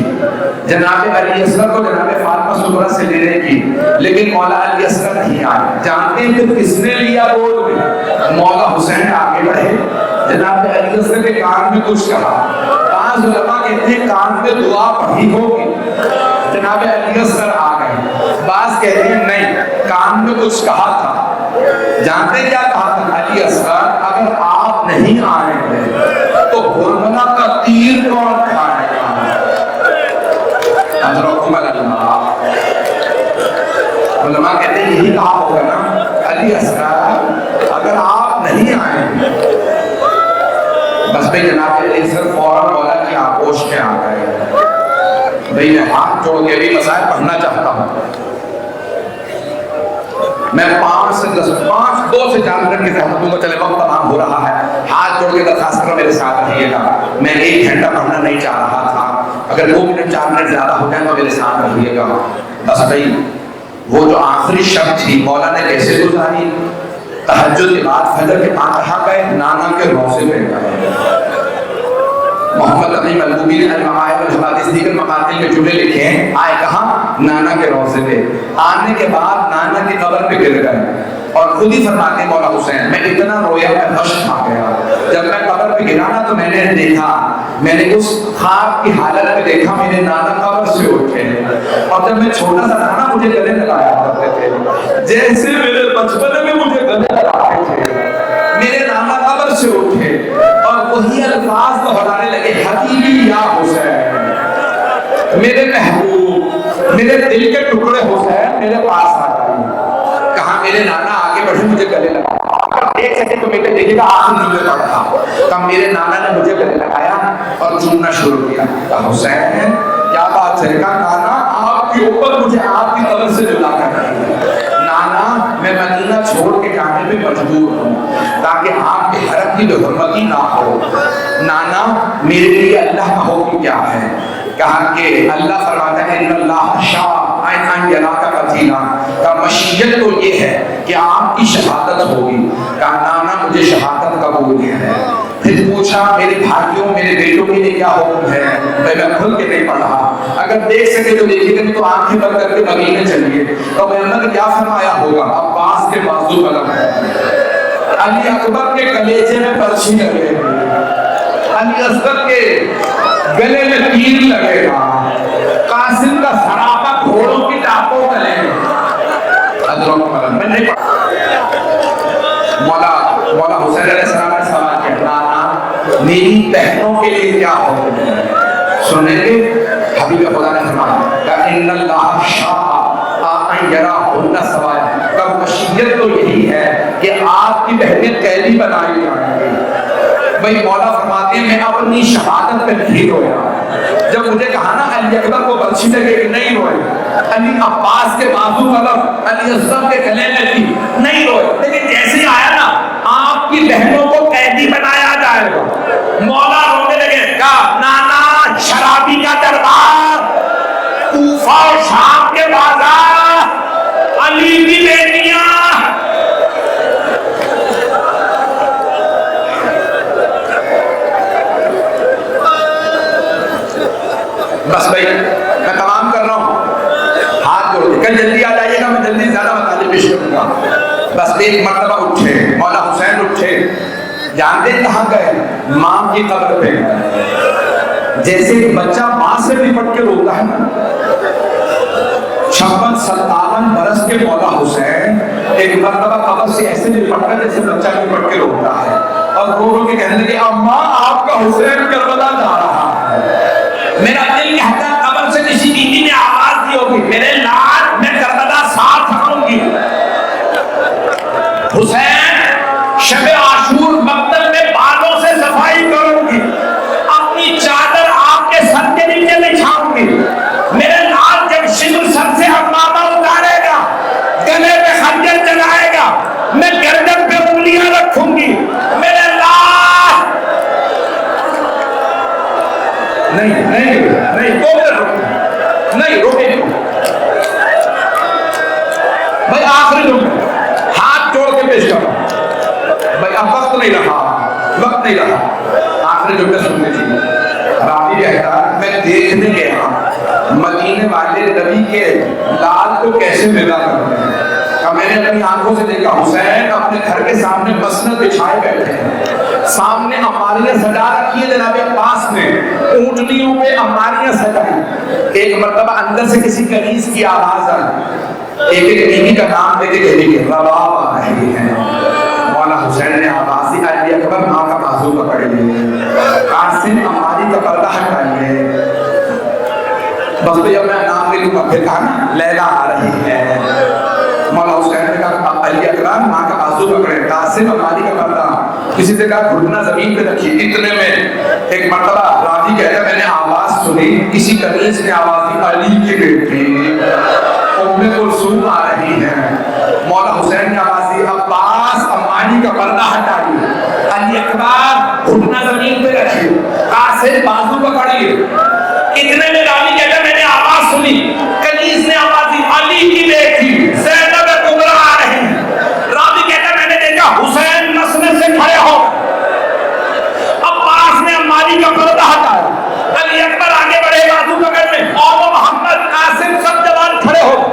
جناب علی اصغر کو جناب فاطمہ کبریٰ سے لینے کی، لیکن مولا علی اصغر نہیں آئے۔ جانتے ہیں کہ کس نے لیا گود میں؟ مولا حسین آگے بڑھے، جناب علی اصغر کے کان میں کچھ کہا، بعض علماء کہتے ہیں کان میں دعا پڑھی ہوگی، جناب علی اصغر آ گئے، بعض کہتے ہیں نہیں کان میں کچھ کہا تھا۔ جانتے کیا کہا تھا علی اصغر؟ اگر آپ نہیں آئیں گے تو کربلا کا تیر کون کھائے گا؟ اجرکم اللہ۔ علماء کہتے ہیں یہی کہا ہوگا نا علی اصغر اگر آپ نہیں آئیں گے، بس بھائی جناب علی اصغر فوراً مولا کی آغوش میں آ گئے۔ بھائی میں ہاتھ جوڑ کے بھی مسائل پڑھنا چاہتا ہوں، میں 5 سے 10 2 سے 4 منٹ کی زحمت دوں گا، چلے وقت تمام ہو رہا ہے، ہاتھ جوڑ کے درخواست کرو میرے ساتھ رہیے گا، میں 1 گھنٹہ پڑھنا نہیں چاہ رہا تھا، اگر 2 منٹ 4 منٹ زیادہ ہو جائیں تو میرے ساتھ رہیے گا۔ بس بھائی وہ جو آخری شب تھی مولا نے کیسے گزاری؟ تہجد کے بعد فجر کے بعد کہاں گئے؟ نانا کے روضے پہ گئے۔ محمد علی ملبوبی نے المعائب الحوادث دیگر مقاتل میں جملے لکھے ہیں، آئے کہاں؟ نانا کے روضے پہ، آنے کے بعد نانا کی قبر پہ گر گئے، اور خود ہی فرماتے ہیں مولا حسین میں اتنا رویا میں غش کھا گیا، جب میں قبر قبر پہ گرا نا تو میں نے دیکھا، میں نے اس خواب کی حالت میں دیکھا میرے نانا قبر سے اٹھے، اور جب میں چھوٹا سا تھا نا مجھے گلے لگایا کرتے تھے، جیسے میرے بچپن میں مجھے گلے لگاتے تھے، میرے نانا قبر سے اٹھے اور وہی الفاظ دہرانے لگے، حبیبی یا حسین، میرے محبوب، میرے دل کے ٹکڑے حسین میرے پاس آ گئے۔ کہا میرے نانا آگے بڑھے مجھے گلے لگا، ایک سیکنڈ تو میرے دیکھے گا آخر جملے پڑھا، کہا میرے نانا نے مجھے گلے لگایا اور چومنا شروع کیا۔ کہا حسین کیا بات ہے؟ کہا نانا آپ کے اوپر مجھے آپ کی قبر سے جلا کر رہی، نانا میں مدینہ چھوڑ کے جانے پہ مجبور ہوں تاکہ آپ کے حرم کی بے حرمتی نہ ہو، نانا میرے لیے اللہ کا حکم کیا ہے؟ کہا کہ اللہ فرماتا ہے ان اللہ شاء ان یراک قتیلا، کا مشیت تو یہ ہے کہ آپ کی شہادت ہوگی۔ کہا نانا مجھے شہادت قبول ہے۔ پھر پوچھا میرے بھائیوں میرے بیٹوں کے لیے کیا حکم ہے؟ میں کھل کے نہیں پڑھا، اگر دیکھ سکے تو دیکھیے گا، تو آنکھیں بند کر کے مدینے چلیے۔ تو پیغمبر نے کیا فرمایا ہوگا؟ عباس کے بازو قلم ہے، علی اکبر کے کلیجے میں پرچھی لگے، علی اصغر کے گلے میں تیر لگے گا، قاسم کا سراپا گھوڑوں کی ٹاپوں تلے میں نہیں پڑھا۔ مولا حسین علیہ السلام نے سوال کیا، نانا میری بہنوں کے لیے کیا حکم ہے؟ سنیں گے؟ حبیب خدا نے فرمایا کہ ان اللہ شاء ان یراہن سوایا، کا مشیت تو یہی ہے کہ آپ کی بہنیں قیدی بنائی جائیں گی۔ بھئی مولا فرماتے ہیں میں اپنی شہادت پہ نہیں رویا، جب مجھے کہا نا علی اکبر کو برچھی لگے کہ نہیں روئے، علی عباس کے بازو قلم علی اصغر کے گلے میں تھی نہیں روئے، لیکن جیسے ہی آیا نا آپ کی بہنوں کو قیدی بنایا جائے گا، مولا رونے لگے، کہا نانا شرابی کا دربار، کوفہ اور شام کے بازار، علی کی بیٹیاں، بس بھائی میں تمام کر رہا ہوں، ہاتھ جوڑ کے کل جلدی آ جائیے گا، میں جلدی زیادہ مطالب پیش کروں گا۔ بس ایک مرتبہ اٹھے مولا حسین، اٹھے، جانتے کہاں گئے؟ ماں کی قبر پہ، جیسے ایک بچہ ماں سے لپٹ کے روتا ہے نا، 56-57 برس کے مولا حسین ایک مرتبہ قبر سے ایسے لپٹ کر جیسے بچہ لپٹ کے روتا ہے، اور رو رو کے کہنے لگے اماں آپ کا حسین کربلا جا رہا ہے۔ میرا دل کہتا ہے قبر سے کسی بیوی نے آواز دی ہوگی میرے لال میں کربلا ساتھ آؤں گی۔ حسین شب عاشور مقتل میں بالوں سے صفائی کروں گی، اپنی چادر آپ کے سر کے نیچے بچھاؤں گی، میرے لال جب شمر سر سے امامہ اتارے گا، گلے پہ خنجر چلائے گا، میں گردن پہ انگلیاں رکھوں گی، میرے لال نہیں روکے بھائی، آخری جملہ ہاتھ جوڑ کے پیش کرو بھائی، اب وقت نہیں رہا، آخری جملے سننے چاہیے۔ راوی کہتا ہے میں دیکھنے گیا مدینے والے نبی کے لال کو کیسے ودا کرتے ہیں، میں نے اپنی آنکھوں سے دیکھا حسین اپنے گھر کے سامنے مسند بچھائے بیٹھے ہیں، سامنے اماریاں سجا رکھی ہے جناب عباس نے، اونٹنیوں پہ اماریاں سجائی۔ ایک مرتبہ اندر سے کسی کنیز کی آواز آئی، ایک بیوی کا نام لے کے کہنے کے رباب آ رہی ہے۔ مولا حسین نے آواز دی علی اکبر ماں کا بازو پکڑیے، قاسم اماری کا پردہ ہٹائیے۔ بس تو جب میں نام لے لوں گا پھر کہا نا لیلا آ رہی ہے۔ مولا حسین نے کہا علی اکبر ماں کا بازو پکڑے، قاسم اماری کا پردہ، کسی سے کہا گھٹنا زمین پہ رکھیے۔ اتنے میں ایک مرتبہ راوی کہتا ہے میں نے آواز سنی، کسی کنیز نے آواز دی علی کی بیٹی ام کلثوم آ رہی ہے۔ مولا حسین نے آواز دی عباس امانی کا پردہ ہٹائیے، علی اکبر گھٹنا زمین پہ رکھیے، قاسم بازو پکڑیے۔ اتنے میں راوی کہتا ہے میں نے آواز سنی، کنیز نے آواز دی علی کی بیٹی زینب کبریٰ آ رہی ہے۔ راوی کہتا ہے میں نے دیکھا حسین مسند سے کھڑے ہو، عباس نے امانی کا پردہ ہٹایا، علی اکبر آگے بڑھے بازو پکڑنے، اور محمد قاسم سب جوان کھڑے ہو گئے۔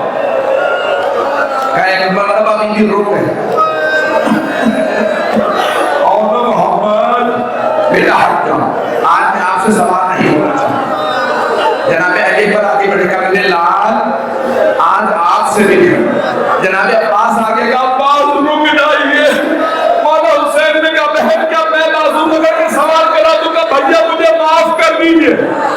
ایک مرتبہ بھی روک گئے، اور محمد دیجئے